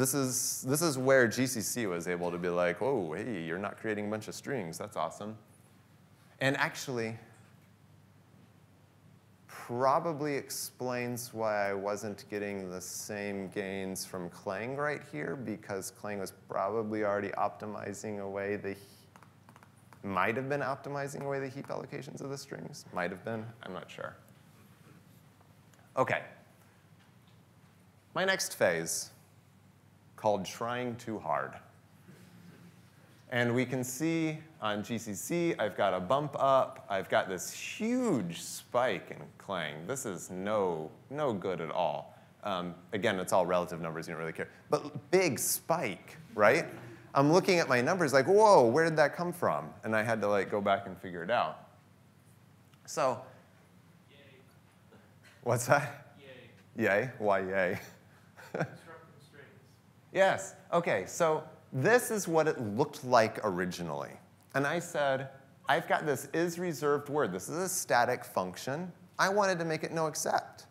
where GCC was able to be like, oh, hey, you're not creating a bunch of strings. That's awesome. And actually, probably explains why I wasn't getting the same gains from Clang right here, because Clang was probably already optimizing away the, might have been optimizing away the heap allocations of the strings. Might have been, I'm not sure. OK. My next phase, called trying too hard. And we can see on GCC, I've got a bump up. I've got this huge spike in Clang. This is no good at all. Again, it's all relative numbers. You don't really care. But big spike, right? I'm looking at my numbers like, whoa, where did that come from? And I had to like go back and figure it out. So, Yay. What's that? Yay. Yay? Why yay? Constructing strings. Yes. OK, so this is what it looked like originally. And I said, I've got this is-reserved word. This is a static function. I wanted to make it Noexcept.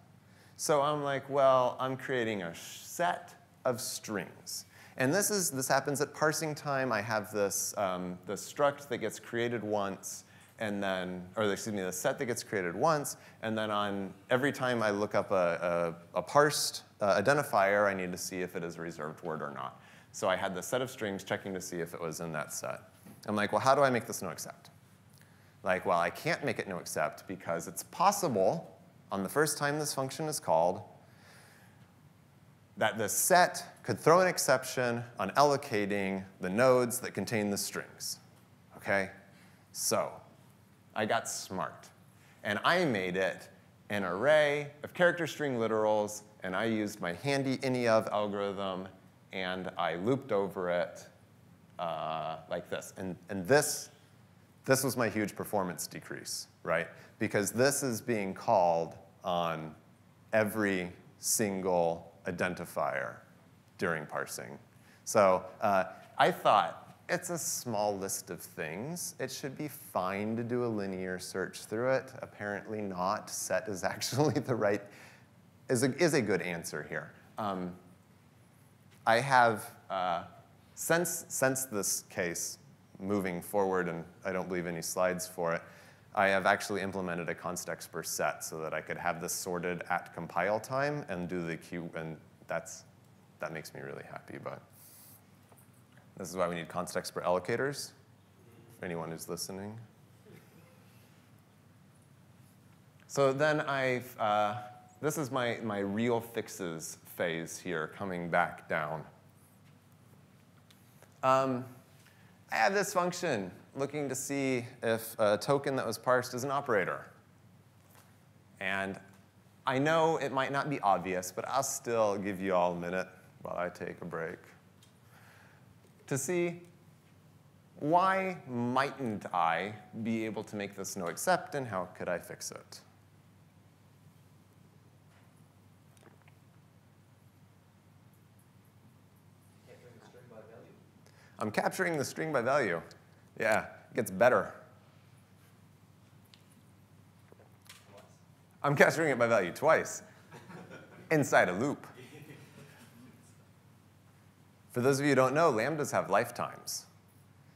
So I'm like, well, I'm creating a set of strings. And this happens at parsing time. I have this the struct that gets created once, and then, or excuse me, the set that gets created once, and then on every time I look up a parsed identifier, I need to see if it is a reserved word or not. So I had the set of strings checking to see if it was in that set. I'm like, well, how do I make this Noexcept? Like, well, I can't make it Noexcept because it's possible on the first time this function is called that the set could throw an exception on allocating the nodes that contain the strings. OK? So I got smart. And I made it an array of character string literals, and I used my handy INIOF algorithm, and I looped over it like this. And this was my huge performance decrease, right? Because this is being called on every single identifier during parsing. So I thought, it's a small list of things. It should be fine to do a linear search through it. Apparently not. Set is actually the right, is a good answer here. I have, since this case, moving forward, and I don't believe any slides for it, I have actually implemented a const per set so that I could have this sorted at compile time and do the queue, and that makes me really happy. But this is why we need const per allocators, for anyone who's listening. So then this is my real fixes phase here, coming back down. I have this function looking to see if a token that was parsed is an operator. And I know it might not be obvious, but I'll still give you all a minute while I take a break to see why mightn't I be able to make this Noexcept, and how could I fix it? I'm capturing the string by value. Yeah, it gets better. I'm capturing it by value twice inside a loop. For those of you who don't know, lambdas have lifetimes.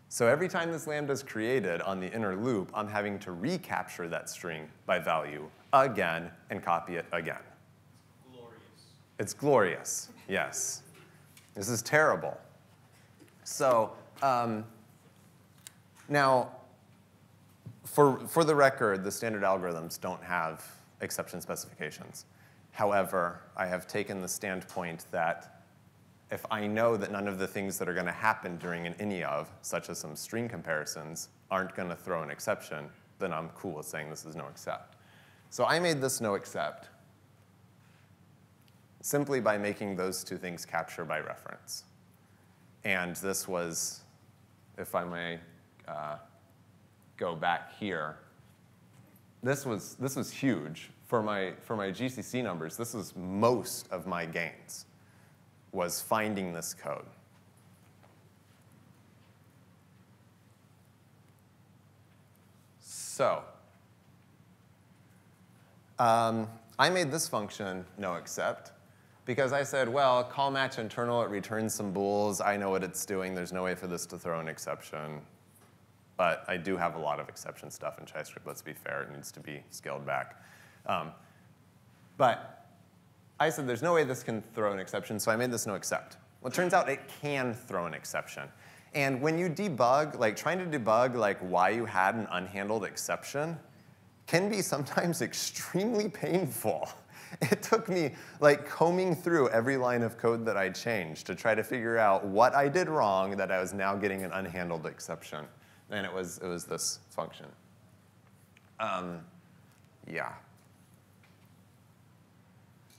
So every time this lambda is created on the inner loop, I'm having to recapture that string by value again and copy it again. Glorious. It's glorious, yes. This is terrible. So now, for the record, the standard algorithms don't have exception specifications. However, I have taken the standpoint that if I know that none of the things that are going to happen during an any of, such as some string comparisons, aren't going to throw an exception, then I'm cool with saying this is Noexcept. So I made this Noexcept simply by making those two things capture by reference. And this was, if I may go back here, this was huge. For my GCC numbers, this was most of my gains, was finding this code. So I made this function Noexcept because I said, well, call match internal, it returns some bools. I know what it's doing. There's no way for this to throw an exception. But I do have a lot of exception stuff in ChaiScript. Let's be fair. It needs to be scaled back. But I said, there's no way this can throw an exception, so I made this Noexcept. Well, it turns out it can throw an exception. And when you debug, like trying to debug like why you had an unhandled exception can be sometimes extremely painful. It took me like combing through every line of code that I changed to try to figure out what I did wrong that I was now getting an unhandled exception. And it was this function. Yeah.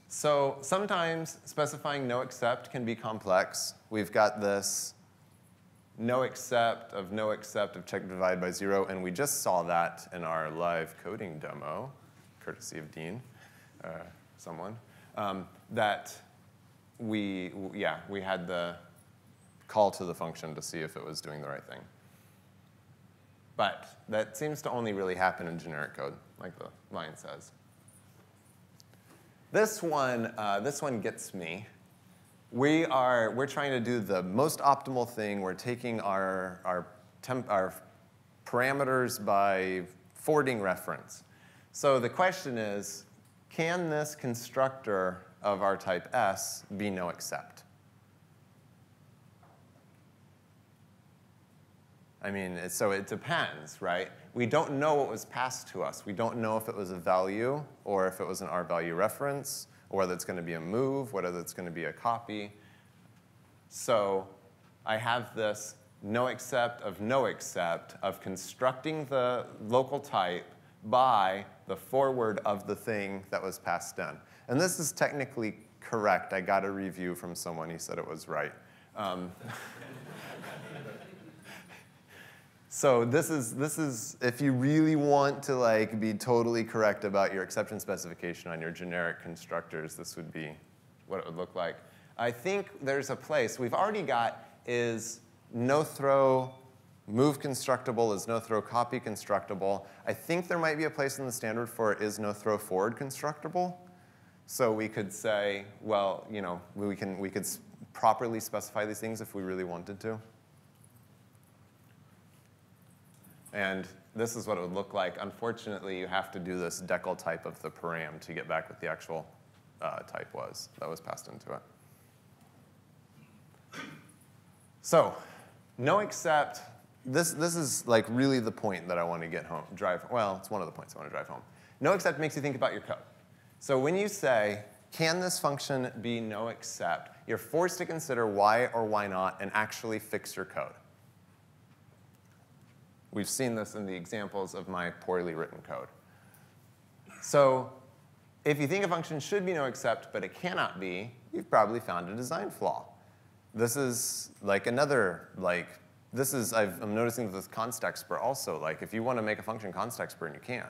So sometimes specifying Noexcept can be complex. We've got this Noexcept of check divide by 0, and we just saw that in our live coding demo, courtesy of Dean, someone, that we had the call to the function to see if it was doing the right thing. But that seems to only really happen in generic code, like the line says. This one gets me. We're trying to do the most optimal thing. We're taking our parameters by forwarding reference. So the question is, can this constructor of our type S be Noexcept? I mean, so it depends, right? We don't know what was passed to us. We don't know if it was a value or if it was an R-value reference, or whether it's going to be a move, whether it's going to be a copy. So I have this Noexcept of constructing the local type by the forward of the thing that was passed in. And this is technically correct. I got a review from someone. He said it was right. So this is if you really want to like be totally correct about your exception specification on your generic constructors, this would be what it would look like. I think there's a place we've already got is no throw move constructible is no throw copy constructible. I think there might be a place in the standard for is no throw forward constructible. So we could say, well, you know, we could properly specify these things if we really wanted to. And this is what it would look like. Unfortunately, you have to do this decal type of the param to get back what the actual type was that was passed into it. So Noexcept, this is like really the point that I want to get home, well, it's one of the points I want to drive home. Noexcept makes you think about your code. So when you say, can this function be Noexcept, you're forced to consider why or why not and actually fix your code. We've seen this in the examples of my poorly written code. So if you think a function should be Noexcept, but it cannot be, you've probably found a design flaw. This is like another, like, this is, I'm noticing this const expert also, like if you want to make a function const expert and you can't,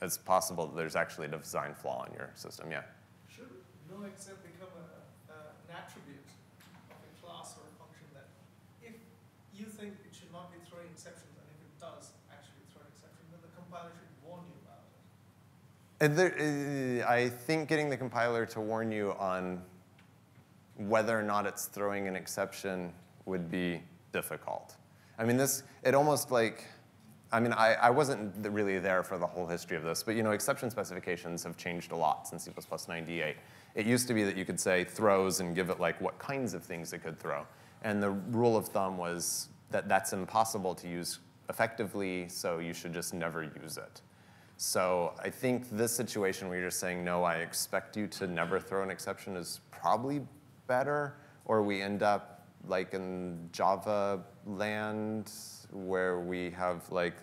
it's possible that there's actually a design flaw in your system, yeah. Should Noexcept become an attribute of a class or a function that if you think it should not be throwing exceptions, and if it does actually throw an exception, then the compiler should warn you about it? I think getting the compiler to warn you on whether or not it's throwing an exception would be difficult. I mean, it almost like, I mean, I wasn't really there for the whole history of this, but you know, exception specifications have changed a lot since C++ 98. It used to be that you could say throws and give it like what kinds of things it could throw. And the rule of thumb was that that's impossible to use effectively, so you should just never use it. So I think this situation where you're just saying, no, I expect you to never throw an exception is probably better. or we end up like in Java land where we have like,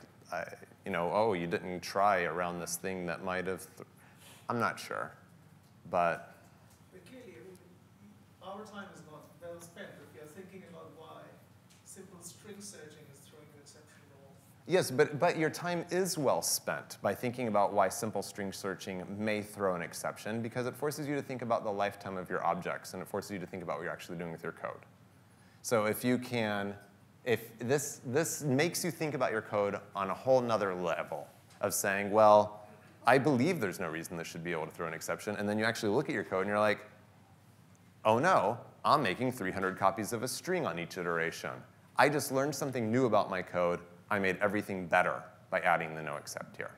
you know, oh, you didn't try around this thing that might have, I'm not sure, but. But clearly, I mean, our time is not well spent if you're thinking about why simple string searching is throwing an exception or. Yes, but your time is well spent by thinking about why simple string searching may throw an exception, because it forces you to think about the lifetime of your objects, and it forces you to think about what you're actually doing with your code. So if you can, if this makes you think about your code on a whole nother level of saying, well, I believe there's no reason this should be able to throw an exception, and then you actually look at your code and you're like, oh no, I'm making 300 copies of a string on each iteration. I just learned something new about my code. I made everything better by adding the Noexcept here.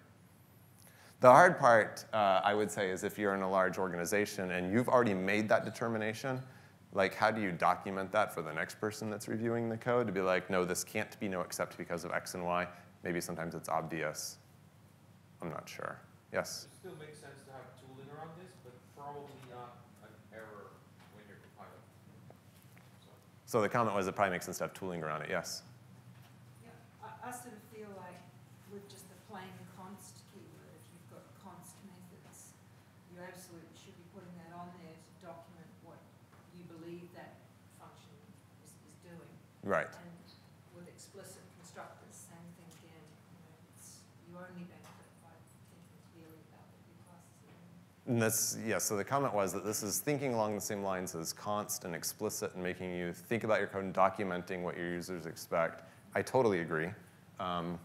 The hard part, I would say, is if you're in a large organization and you've already made that determination, like how do you document that for the next person that's reviewing the code to be like, no, this can't be Noexcept because of X and Y. Maybe sometimes it's obvious. I'm not sure. Yes? It still makes sense to have tooling around this, but probably not an error when you're compiling. So the comment was it probably makes sense to have tooling around it, yes? Yeah, I sort of feel like with just the plain const keyword, if you've got const methods, you absolutely should be putting that on there to document what you believe that function is doing. Right. And with explicit constructors, same thing again. You know, you only benefit by thinking clearly about what your classes are doing. And this, yeah, so the comment was that this is thinking along the same lines as const and explicit and making you think about your code and documenting what your users expect. I totally agree. And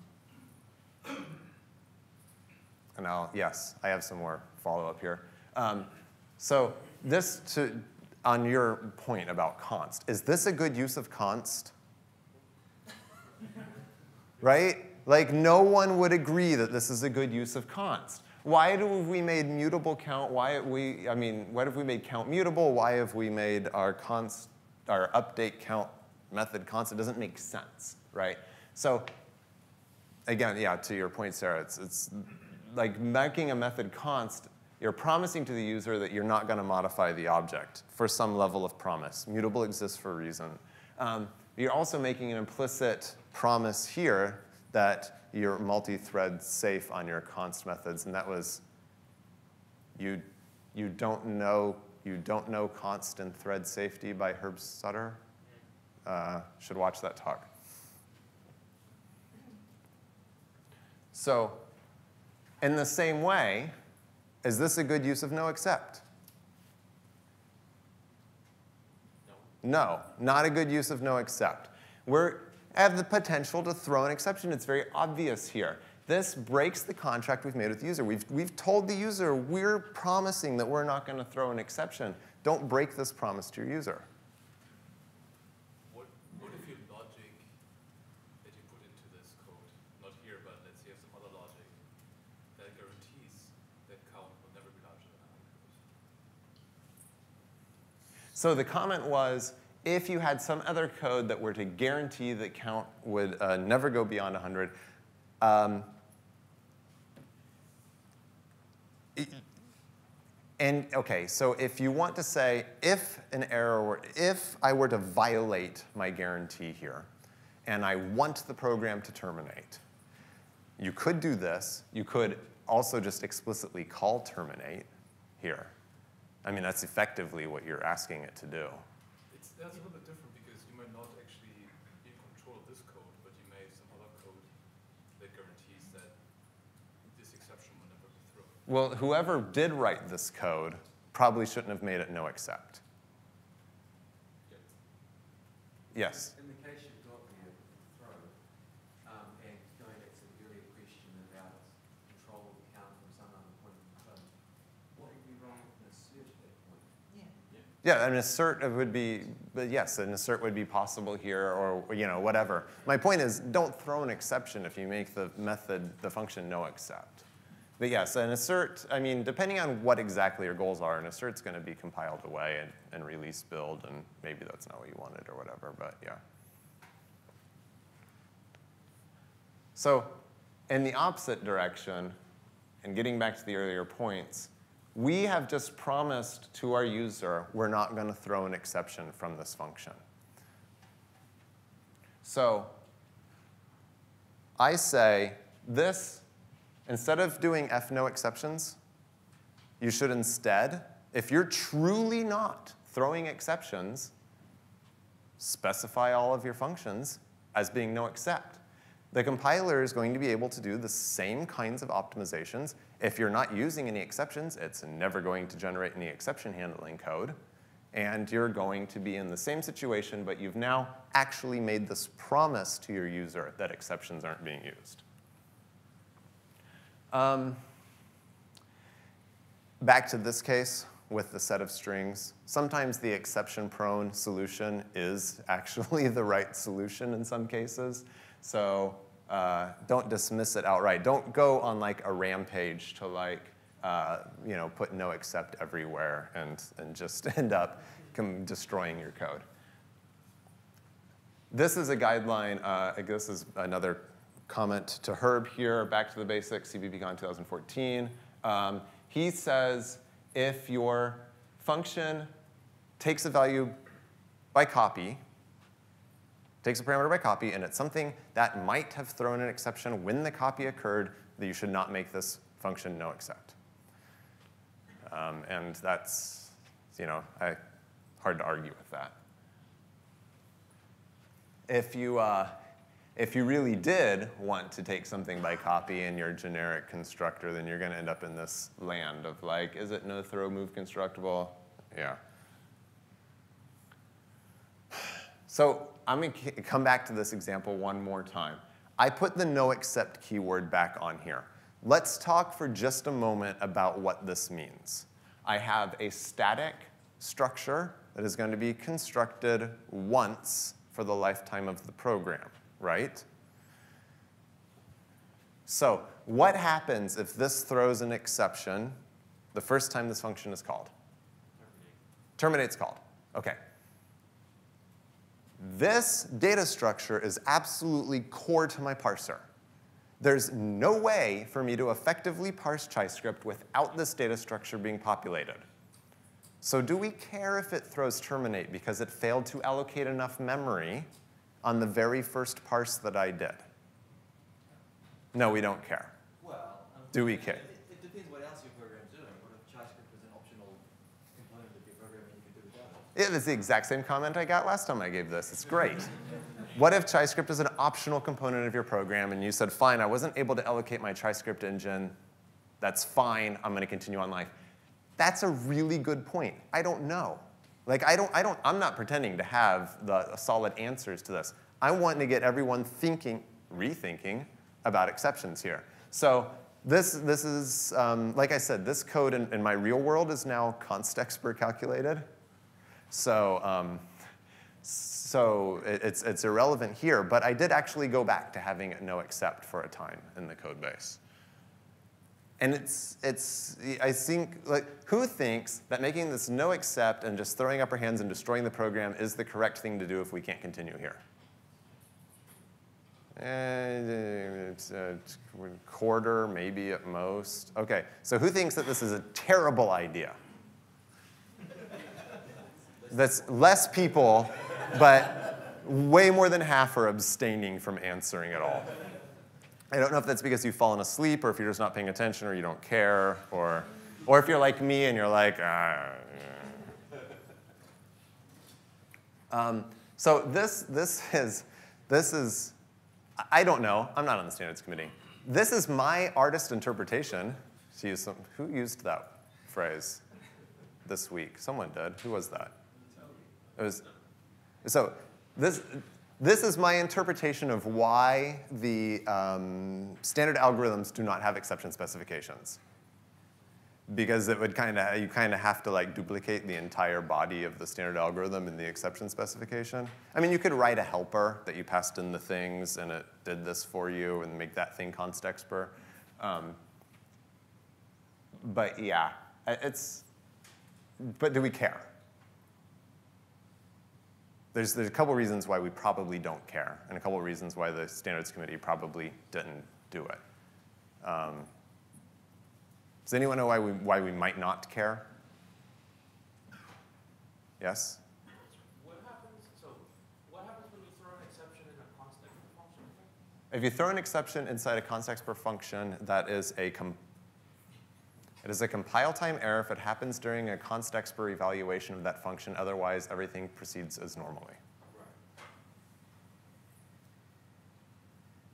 yes, I have some more follow-up here. So this, on your point about const, is this a good use of const? Right? Like, no one would agree that this is a good use of const. Why have we made mutable count? What have we made count mutable? Why have we made our update count method const? It doesn't make sense, right? So again, yeah, to your point, Sarah, it's like making a method const, you're promising to the user that you're not going to modify the object for some level of promise. Mutable exists for a reason. You're also making an implicit promise here that you're multi-thread safe on your const methods, and that was you don't know const and thread safety by Herb Sutter. Should watch that talk. So, in the same way, is this a good use of Noexcept? No, not a good use of Noexcept. We have the potential to throw an exception. It's very obvious here. This breaks the contract we've made with the user. We've told the user we're promising that we're not going to throw an exception. Don't break this promise to your user. What if your logic that you put into this code, not here, but let's say you have some other logic that guarantees that count will never be larger than 100? So the comment was, if you had some other code that were to guarantee that count would never go beyond 100, and okay, so if you want to say, if I were to violate my guarantee here, and I want the program to terminate, you could do this. You could also just explicitly call terminate here. I mean, that's effectively what you're asking it to do. That's a little bit different because you might not actually be in control of this code, but you may have some other code that guarantees that this exception will never be thrown. Well, whoever did write this code probably shouldn't have made it Noexcept. Yes? In the case you've got here with the throw, and going back to the earlier question about control of the count from some other point in the code, what would be wrong with an assert at that point? Yeah, an assert would be, but yes, an assert would be possible here, or whatever. My point is, don't throw an exception if you make the method, the function Noexcept. But yes, an assert, I mean, depending on what exactly your goals are, an assert's going to be compiled away and release build, and maybe that's not what you wanted or whatever, but yeah. So in the opposite direction, and getting back to the earlier points, we have just promised to our user we're not going to throw an exception from this function. So I say this, instead of doing fNoExceptions, you should instead, if you're truly not throwing exceptions, specify all of your functions as being Noexcept. The compiler is going to be able to do the same kinds of optimizations. If you're not using any exceptions, it's never going to generate any exception handling code. And you're going to be in the same situation, but you've now actually made this promise to your user that exceptions aren't being used. Back to this case with the set of strings. Sometimes the exception-prone solution is actually the right solution in some cases. So don't dismiss it outright. Don't go on like a rampage to like, put Noexcept everywhere and just end up destroying your code. This is a guideline. This is another comment to Herb here, back to the basics, CppCon 2014. He says if your function takes a value by copy, takes a parameter by copy, and it's something that might have thrown an exception when the copy occurred, that you should not make this function Noexcept. And that's, hard to argue with that. If you really did want to take something by copy in your generic constructor, then you're going to end up in this land of like, is it no throw move constructible? Yeah. So I'm going to come back to this example one more time. I put the Noexcept keyword back on here. Let's talk for just a moment about what this means. I have a static structure that is going to be constructed once for the lifetime of the program, right? So what happens if this throws an exception the first time this function is called? Terminate's called. OK. This data structure is absolutely core to my parser. There's no way for me to effectively parse ChaiScript without this data structure being populated. So do we care if it throws terminate because it failed to allocate enough memory on the very first parse that I did? No, we don't care. Well, do we care? It depends what else your program's doing. What if ChaiScript is an optional component of your program and you can do without it? It's the exact same comment I got last time I gave this. It's great. What if ChaiScript is an optional component of your program and you said, fine, I wasn't able to allocate my ChaiScript engine. That's fine. I'm going to continue on life. That's a really good point. I don't know. Like, I'm not pretending to have the solid answers to this. I want to get everyone thinking, rethinking about exceptions here. So this is, like I said, this code in my real world is now const expr calculated. So, it's irrelevant here. But I did actually go back to having Noexcept for a time in the code base. And I think, like, who thinks that making this Noexcept and just throwing up our hands and destroying the program is the correct thing to do if we can't continue here? It's a quarter, maybe at most. OK, so who thinks that this is a terrible idea? That's less people, but way more than half are abstaining from answering at all. I don't know if that's because you've fallen asleep, or if you're just not paying attention, or you don't care, or if you're like me and you're like, So this is, I don't know. I'm not on the standards committee. This is my artist interpretation. To use who used that phrase this week? Someone did. Who was that? It was. So this is my interpretation of why the standard algorithms do not have exception specifications. Because it would you kind of have to like duplicate the entire body of the standard algorithm in the exception specification. I mean, you could write a helper that you passed in the things and it did this for you and make that thing const expr. But yeah, but do we care? There's a couple reasons why we probably don't care, and a couple reasons why the standards committee probably didn't do it. Does anyone know why we might not care? Yes? What happens when you throw an exception in a context function? If you throw an exception inside a context per function, that is it is a compile time error if it happens during a context per evaluation of that function. Otherwise, everything proceeds as normally.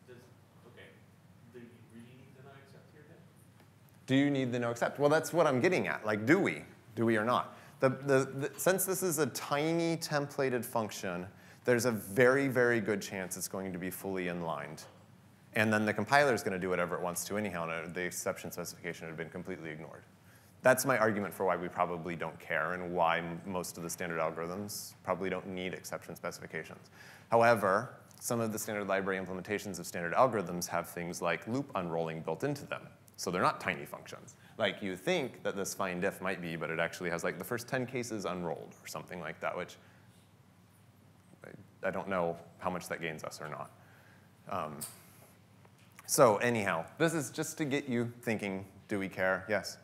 Right. Okay. Do you really need the Noexcept here then? Do you need the Noexcept? Well, that's what I'm getting at. Like, do we? Do we or not? Since this is a tiny templated function, there's a very, very good chance it's going to be fully inlined. And then the compiler is going to do whatever it wants to anyhow, and the exception specification had been completely ignored. That's my argument for why we probably don't care and why most of the standard algorithms probably don't need exception specifications. However, some of the standard library implementations of standard algorithms have things like loop unrolling built into them. So they're not tiny functions. Like you think that this find if might be, but it actually has like the first 10 cases unrolled or something like that, which I don't know how much that gains us or not. So anyhow, this is just to get you thinking, do we care? Yes?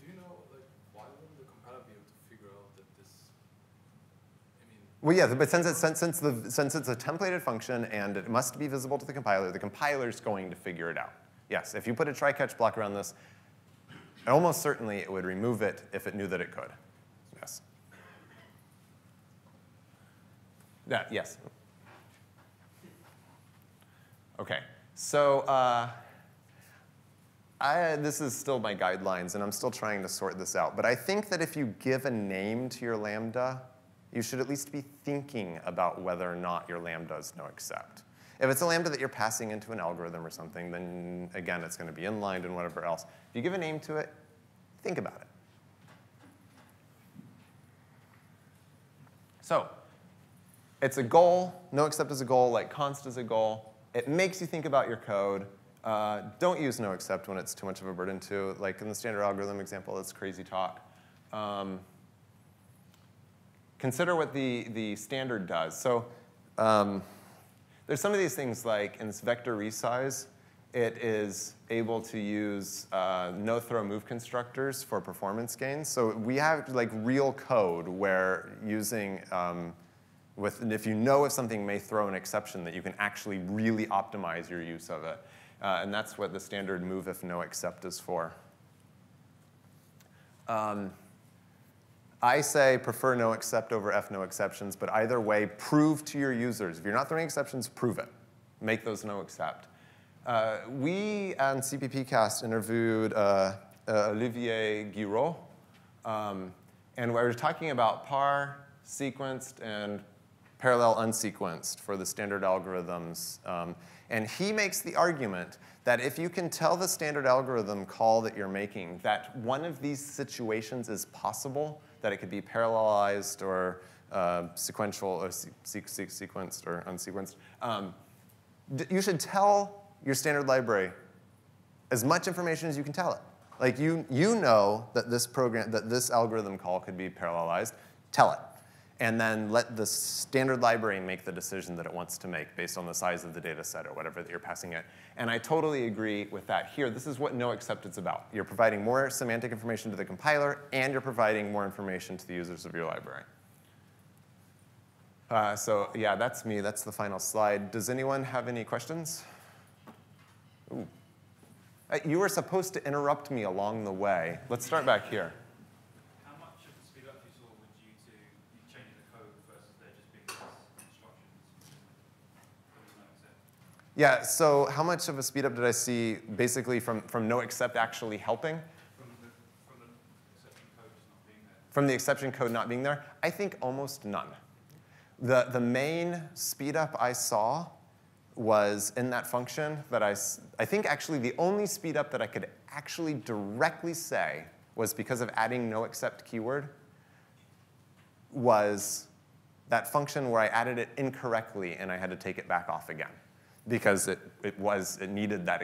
Do you know, like, why wouldn't the compiler be able to figure out that this, I mean... Well, yeah, but since it's a templated function and it must be visible to the compiler's going to figure it out. Yes, if you put a try-catch block around this, almost certainly it would remove it if it knew that it could. Yes. Yeah, yes. Okay, so this is still my guidelines, and I'm still trying to sort this out. But I think that if you give a name to your Lambda, you should at least be thinking about whether or not your Lambda is Noexcept. If it's a Lambda that you're passing into an algorithm or something, then again, it's going to be inlined and whatever else. If you give a name to it, think about it. So it's a goal. Noexcept is a goal, like const is a goal. It makes you think about your code. Don't use Noexcept when it's too much of a burden to. Like in the standard algorithm example, it's crazy talk. Consider what the standard does. So there's some of these things like in this vector resize, it is able to use no-throw move constructors for performance gains. So we have like real code where using if you know if something may throw an exception, that you can actually really optimize your use of it. And that's what the standard move if Noexcept is for. I say prefer Noexcept over F no exceptions, but either way, prove to your users. If you're not throwing exceptions, prove it. Make those Noexcept. We on CppCast interviewed Olivier Guiraud, and we were talking about par, sequenced, and parallel unsequenced for the standard algorithms. And he makes the argument that if you can tell the standard algorithm call that you're making that one of these situations is possible, that it could be parallelized or sequential or sequenced or unsequenced, you should tell your standard library as much information as you can tell it. Like you know that this algorithm call could be parallelized, tell it. And then let the standard library make the decision that it wants to make based on the size of the data set or whatever that you're passing it. And I totally agree with that here. This is what Noexcept is about. You're providing more semantic information to the compiler, and you're providing more information to the users of your library. So yeah, that's me. That's the final slide. Does anyone have any questions? Ooh. You were supposed to interrupt me along the way. Let's start back here. How much of the speed up you saw was due to you changing the code versus there just being less instructions from Noexcept? Yeah, so how much of a speed up did I see basically from Noexcept actually helping? From the exception code just not being there. From the exception code not being there? I think almost none. The main speed up I saw was in that function that I think actually the only speed up that I could actually directly say was because of adding Noexcept keyword was that function where I added it incorrectly and I had to take it back off again because it needed that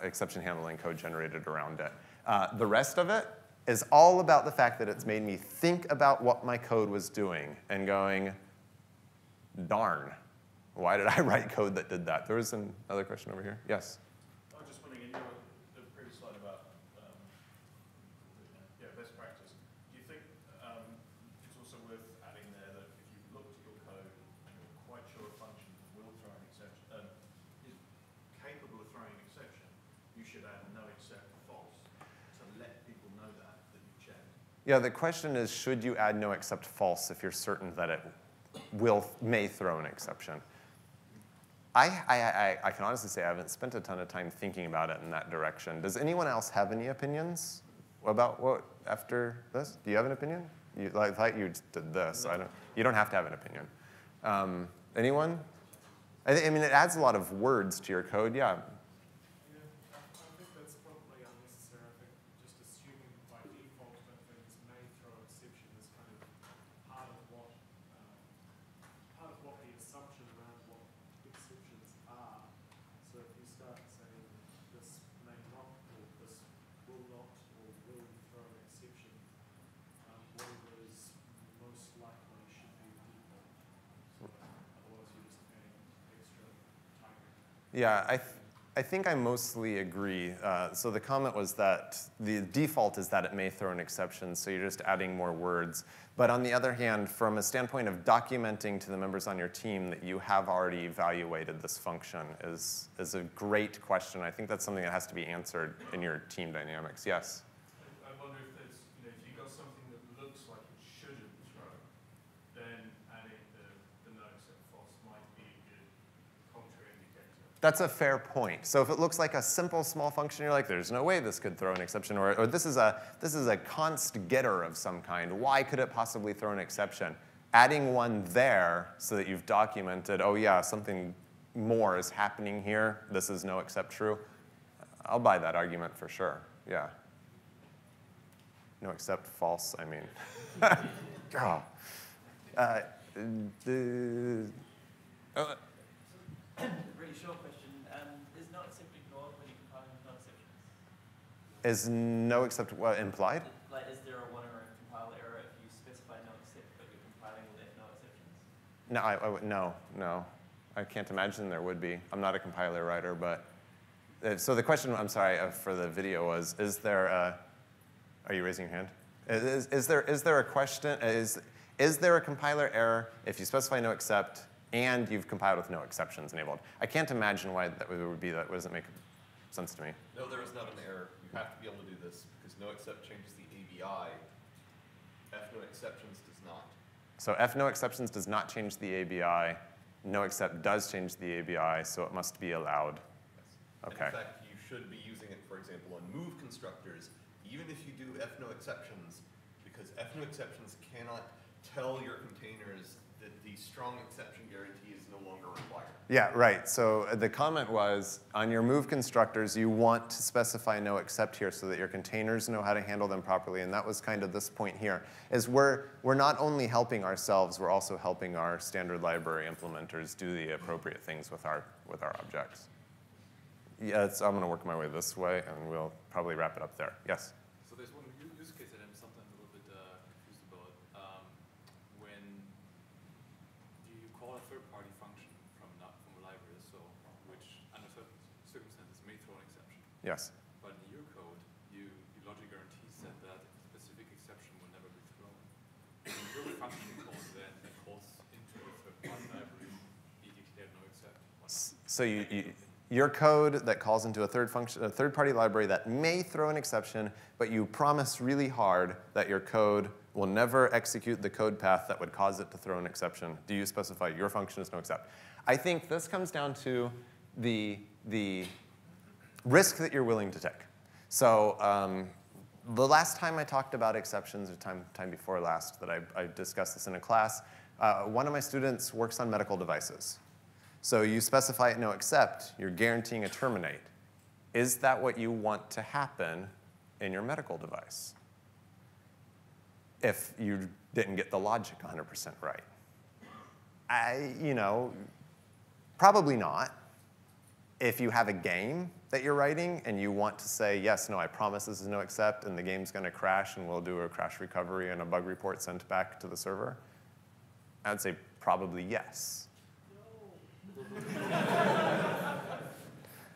exception handling code generated around it. The rest of it is all about the fact that it's made me think about what my code was doing and going, darn. Why did I write code that did that? There was another question over here. Yes? I was just wondering, in the previous slide about Yeah, the question is, should you add no except false if you're certain that it may throw an exception? I can honestly say I haven't spent a ton of time thinking about it in that direction. Does anyone else have any opinions about what after this? Do you have an opinion? I thought you did this. You don't have to have an opinion. Anyone? I mean, it adds a lot of words to your code. Yeah. I think that's probably unnecessary. I think just assuming by default that things may throw exception is kind of part of what the assumption around what exceptions are. So if you start saying this may not, or this will not, or will throw an exception, what of those most likely should be default? So otherwise you're just adding extra typing. Yeah, I think I mostly agree. So the comment was that the default is that it may throw an exception, so you're just adding more words. But on the other hand, from a standpoint of documenting to the members on your team that you have already evaluated this function is a great question. I think that's something that has to be answered in your team dynamics. Yes? I wonder if there's, if you got something that looks like it shouldn't throw, then adding the no except false might be a good contraindicator. That's a fair point. So if it looks like a simple small function, you're like, there's no way this could throw an exception, or this is a const getter of some kind. Why could it possibly throw an exception? Adding one there so that you've documented, oh yeah, something more is happening here. This is no except true. I'll buy that argument for sure. Yeah. No except false, I mean. Oh. Really short question. Is not accept ignored when you compile with no exceptions? Is no except what implied? Like, is there a one or a compile error if you specify no except, but you're compiling with no exceptions? No. I can't imagine there would be. I'm not a compiler writer, but so the question, I'm sorry, for the video was: is there a? Are you raising your hand? Is there a question? Is there a compiler error if you specify no except and you've compiled with no exceptions enabled? I can't imagine why that would be. That doesn't make sense to me. No, there is not an error. You have to be able to do this because no except changes the ABI. F no exceptions does not. So F no exceptions does not change the ABI. No except does change the ABI, so it must be allowed. Yes. Okay. And in fact, you should be using it, for example, on move constructors, even if you do F no exceptions, because F no exceptions cannot tell your containers that the strong exception guarantee is no longer required. Yeah, right. So the comment was, on your move constructors, you want to specify no except here so that your containers know how to handle them properly. And that was kind of this point here, is we're not only helping ourselves, we're also helping our standard library implementers do the appropriate things with our objects. Yeah, I'm going to work my way this way, and we'll probably wrap it up there. Yes? So there's one use case that I'm sometimes a little bit confused about. When you call a third-party function from a library, so which under certain circumstances may throw an exception. Yes. But in your code, your logic guarantees that specific exception will never be thrown. And your function calls then that calls into a third-party library, you declare no except. So your code that calls into a third-party library that may throw an exception, but you promise really hard that your code will never execute the code path that would cause it to throw an exception. Do you specify your function is no except? I think this comes down to the risk that you're willing to take. So the last time I talked about exceptions, or time before last that I discussed this in a class, one of my students works on medical devices. So you specify no except, you're guaranteeing a terminate. Is that what you want to happen in your medical device? If you didn't get the logic 100% right. Probably not. If you have a game that you're writing and you want to say, yes, no, I promise this is no except, and the game's going to crash and we'll do a crash recovery and a bug report sent back to the server, I would say probably yes.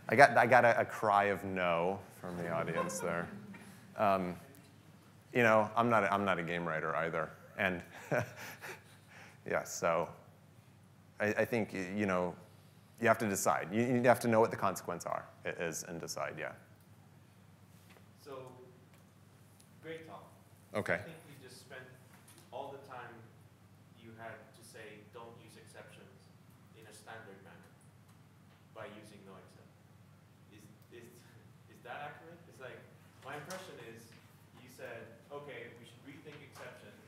I got a cry of no from the audience there. I'm not a game writer either, and yeah. So I think you have to decide. You have to know what the consequence is and decide. Yeah. So, great talk. Okay. I think you just spent all the time you had to say don't use exceptions in a standard manner by using Noexcept. Is that accurate? It's like, my impression is you said, okay, we should rethink exceptions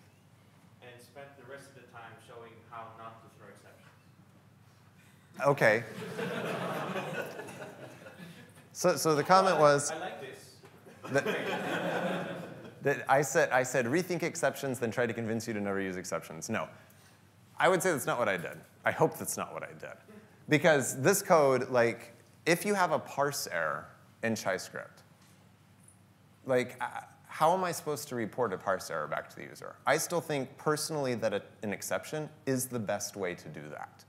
and spent the rest of the time showing how not to throw exceptions. Okay. So the comment was I like this. that I said rethink exceptions, then try to convince you to never use exceptions. No. I would say that's not what I did. I hope that's not what I did. Because this code, like, if you have a parse error in ChaiScript, like, how am I supposed to report a parse error back to the user? I still think personally that an exception is the best way to do that.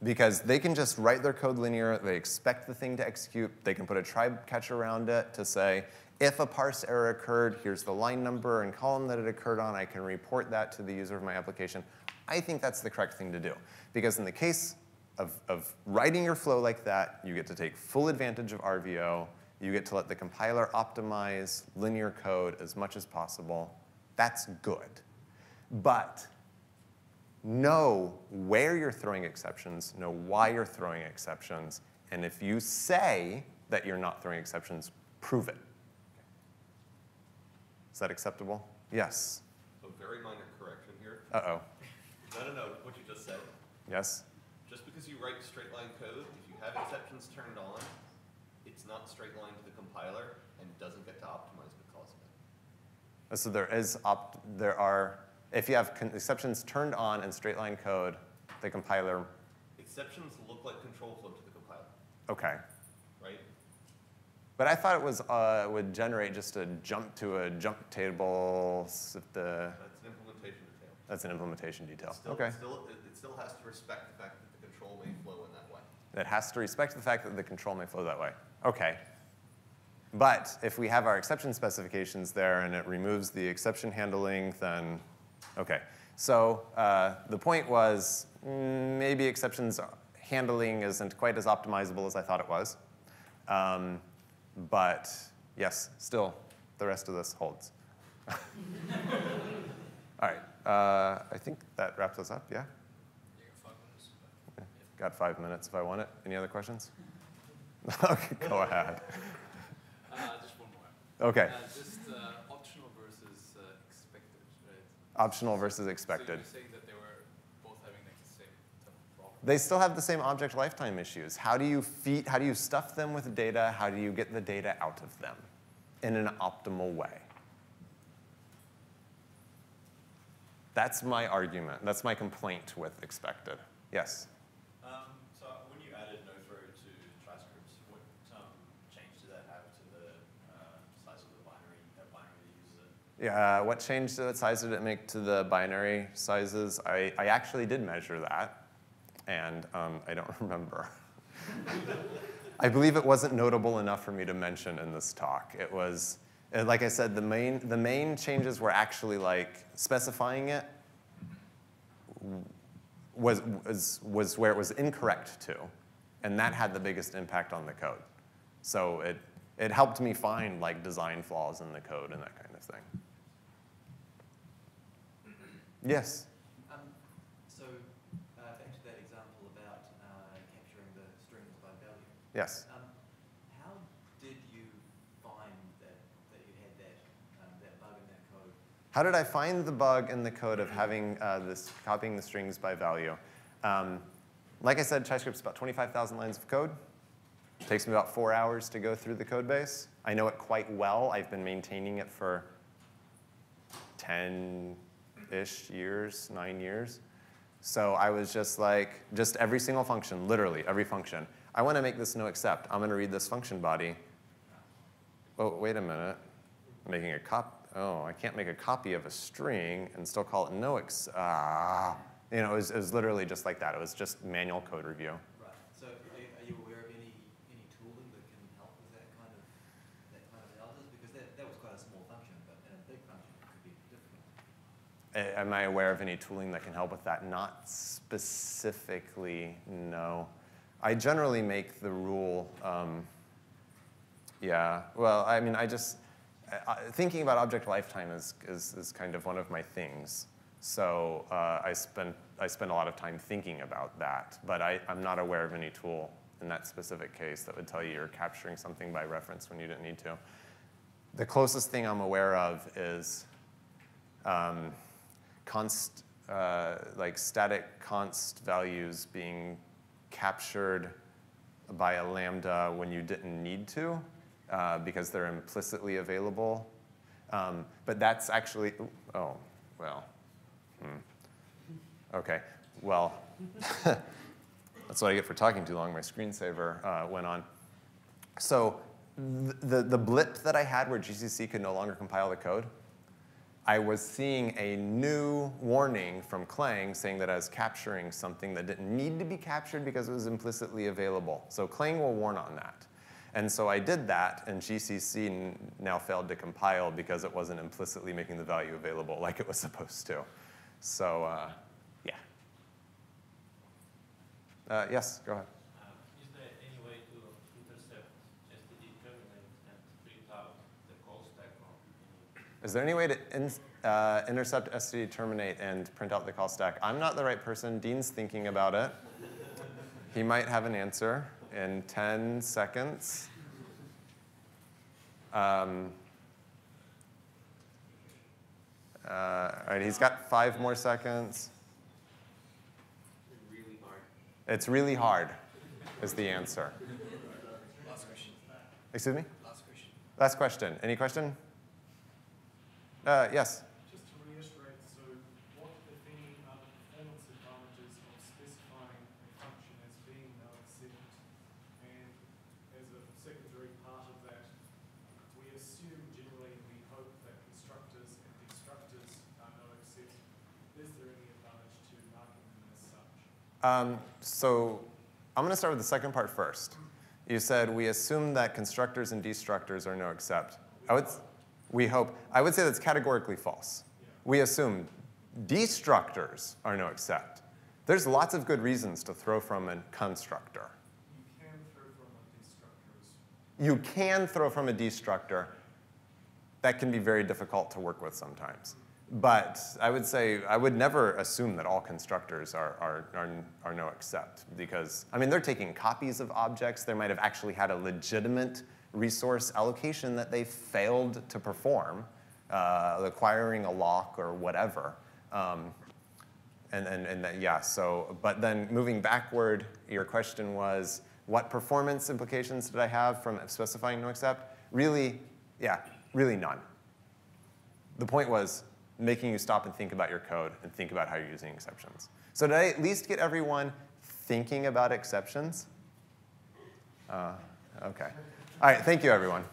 Because they can just write their code linear, they expect the thing to execute, they can put a try catch around it to say, if a parse error occurred, here's the line number and column that it occurred on, I can report that to the user of my application. I think that's the correct thing to do. Because in the case of writing your flow like that, you get to take full advantage of RVO, you get to let the compiler optimize linear code as much as possible. That's good. But know where you're throwing exceptions, know why you're throwing exceptions, and if you say that you're not throwing exceptions, prove it. Is that acceptable? Yes. A very minor correction here. Uh-oh. No, what you just said. Yes? Just because you write straight line code, if you have exceptions turned on, it's not straight line to the compiler and doesn't get to optimize because of it. So there are, if you have exceptions turned on in straight line code, the compiler. Exceptions look like control flow to the compiler. Okay. Right? But I thought it was would generate just a jump to a jump table. That's an implementation detail. That's an implementation detail. It still has to respect the fact that the control may flow in that way. It has to respect the fact that the control may flow that way. Okay. But if we have our exception specifications there and it removes the exception handling, then okay. So the point was maybe exceptions handling isn't quite as optimizable as I thought it was. But yes, still, the rest of this holds. All right. I think that wraps us up, yeah? Got 5 minutes if I want it. Any other questions? Okay, go ahead. Just one more. Okay. Just optional versus expected, right? Optional versus expected. So you're saying that they were both having like the same type of problem? They still have the same object lifetime issues. How do you stuff them with data? How do you get the data out of them in an optimal way? That's my argument. That's my complaint with expected. Yes? So when you added no-throw to Tryscript, what change did that have to the size of the binary that uses it? Yeah, what change size did it make to the binary sizes? I actually did measure that, and I don't remember. I believe it wasn't notable enough for me to mention in this talk. It was, like I said, the main changes were actually like specifying it was where it was incorrect to, and that had the biggest impact on the code. So it helped me find like design flaws in the code and that kind of thing. Yes? So back to that example about capturing the strings by value. Yes. How did you find that you had that bug in that code? How did I find the bug in the code of having copying the strings by value? Like I said, ChaiScript's about 25,000 lines of code. It takes me about 4 hours to go through the code base. I know it quite well. I've been maintaining it for 10-ish years, 9 years. So I was just like, just every single function, literally every function. I want to make this Noexcept. I'm going to read this function body. Oh, wait a minute. I'm making a copy. Oh, I can't make a copy of a string and still call it Noexcept. You know, it was literally just like that. It was just manual code review. Right. So are you aware of any tooling that can help with that kind of analysis? Because that was quite a small function, but in a big function it could be difficult. Am I aware of any tooling that can help with that? Not specifically, no. I generally make the rule, yeah. Well, I mean, thinking about object lifetime is kind of one of my things. So I spend a lot of time thinking about that, but I'm not aware of any tool in that specific case that would tell you you're capturing something by reference when you didn't need to. The closest thing I'm aware of is like static const values being captured by a lambda when you didn't need to because they're implicitly available. But that's actually, oh, well. Okay, well, that's what I get for talking too long. My screensaver went on. So the blip that I had where GCC could no longer compile the code, I was seeing a new warning from Clang saying that I was capturing something that didn't need to be captured because it was implicitly available. So Clang will warn on that. And so I did that, and GCC now failed to compile because it wasn't implicitly making the value available like it was supposed to. So, yeah. Yes, go ahead. Is there any way to intercept std terminate and print out the call stack? Is there any way to intercept std terminate and print out the call stack? I'm not the right person. Dean's thinking about it. He might have an answer in 10 seconds. All right, he's got 5 more seconds. Really hard. It's really hard, is the answer. Last question. Excuse me? Last question. Last question. Any question? Yes? Just to reiterate, so what, if any, are the performance advantages of specifying a function as being Noexcept? And as a secondary part of that, we assume generally, we hope that constructors and destructors are Noexcept. Is there any advantage to marking them as such? So I'm going to start with the second part first. You said we assume that constructors and destructors are Noexcept. We hope. I would say that's categorically false. Yeah. We assume destructors are Noexcept. There's lots of good reasons to throw from a constructor. You can throw from a destructor. You can throw from a destructor. That can be very difficult to work with sometimes. But I would say I would never assume that all constructors are Noexcept because, I mean, they're taking copies of objects. They might have actually had a legitimate resource allocation that they failed to perform, acquiring a lock or whatever. Yeah, so, but then moving backward, your question was, what performance implications did I have from specifying Noexcept? Really, yeah, really none. The point was making you stop and think about your code and think about how you're using exceptions. So did I at least get everyone thinking about exceptions? Okay. All right, thank you, everyone.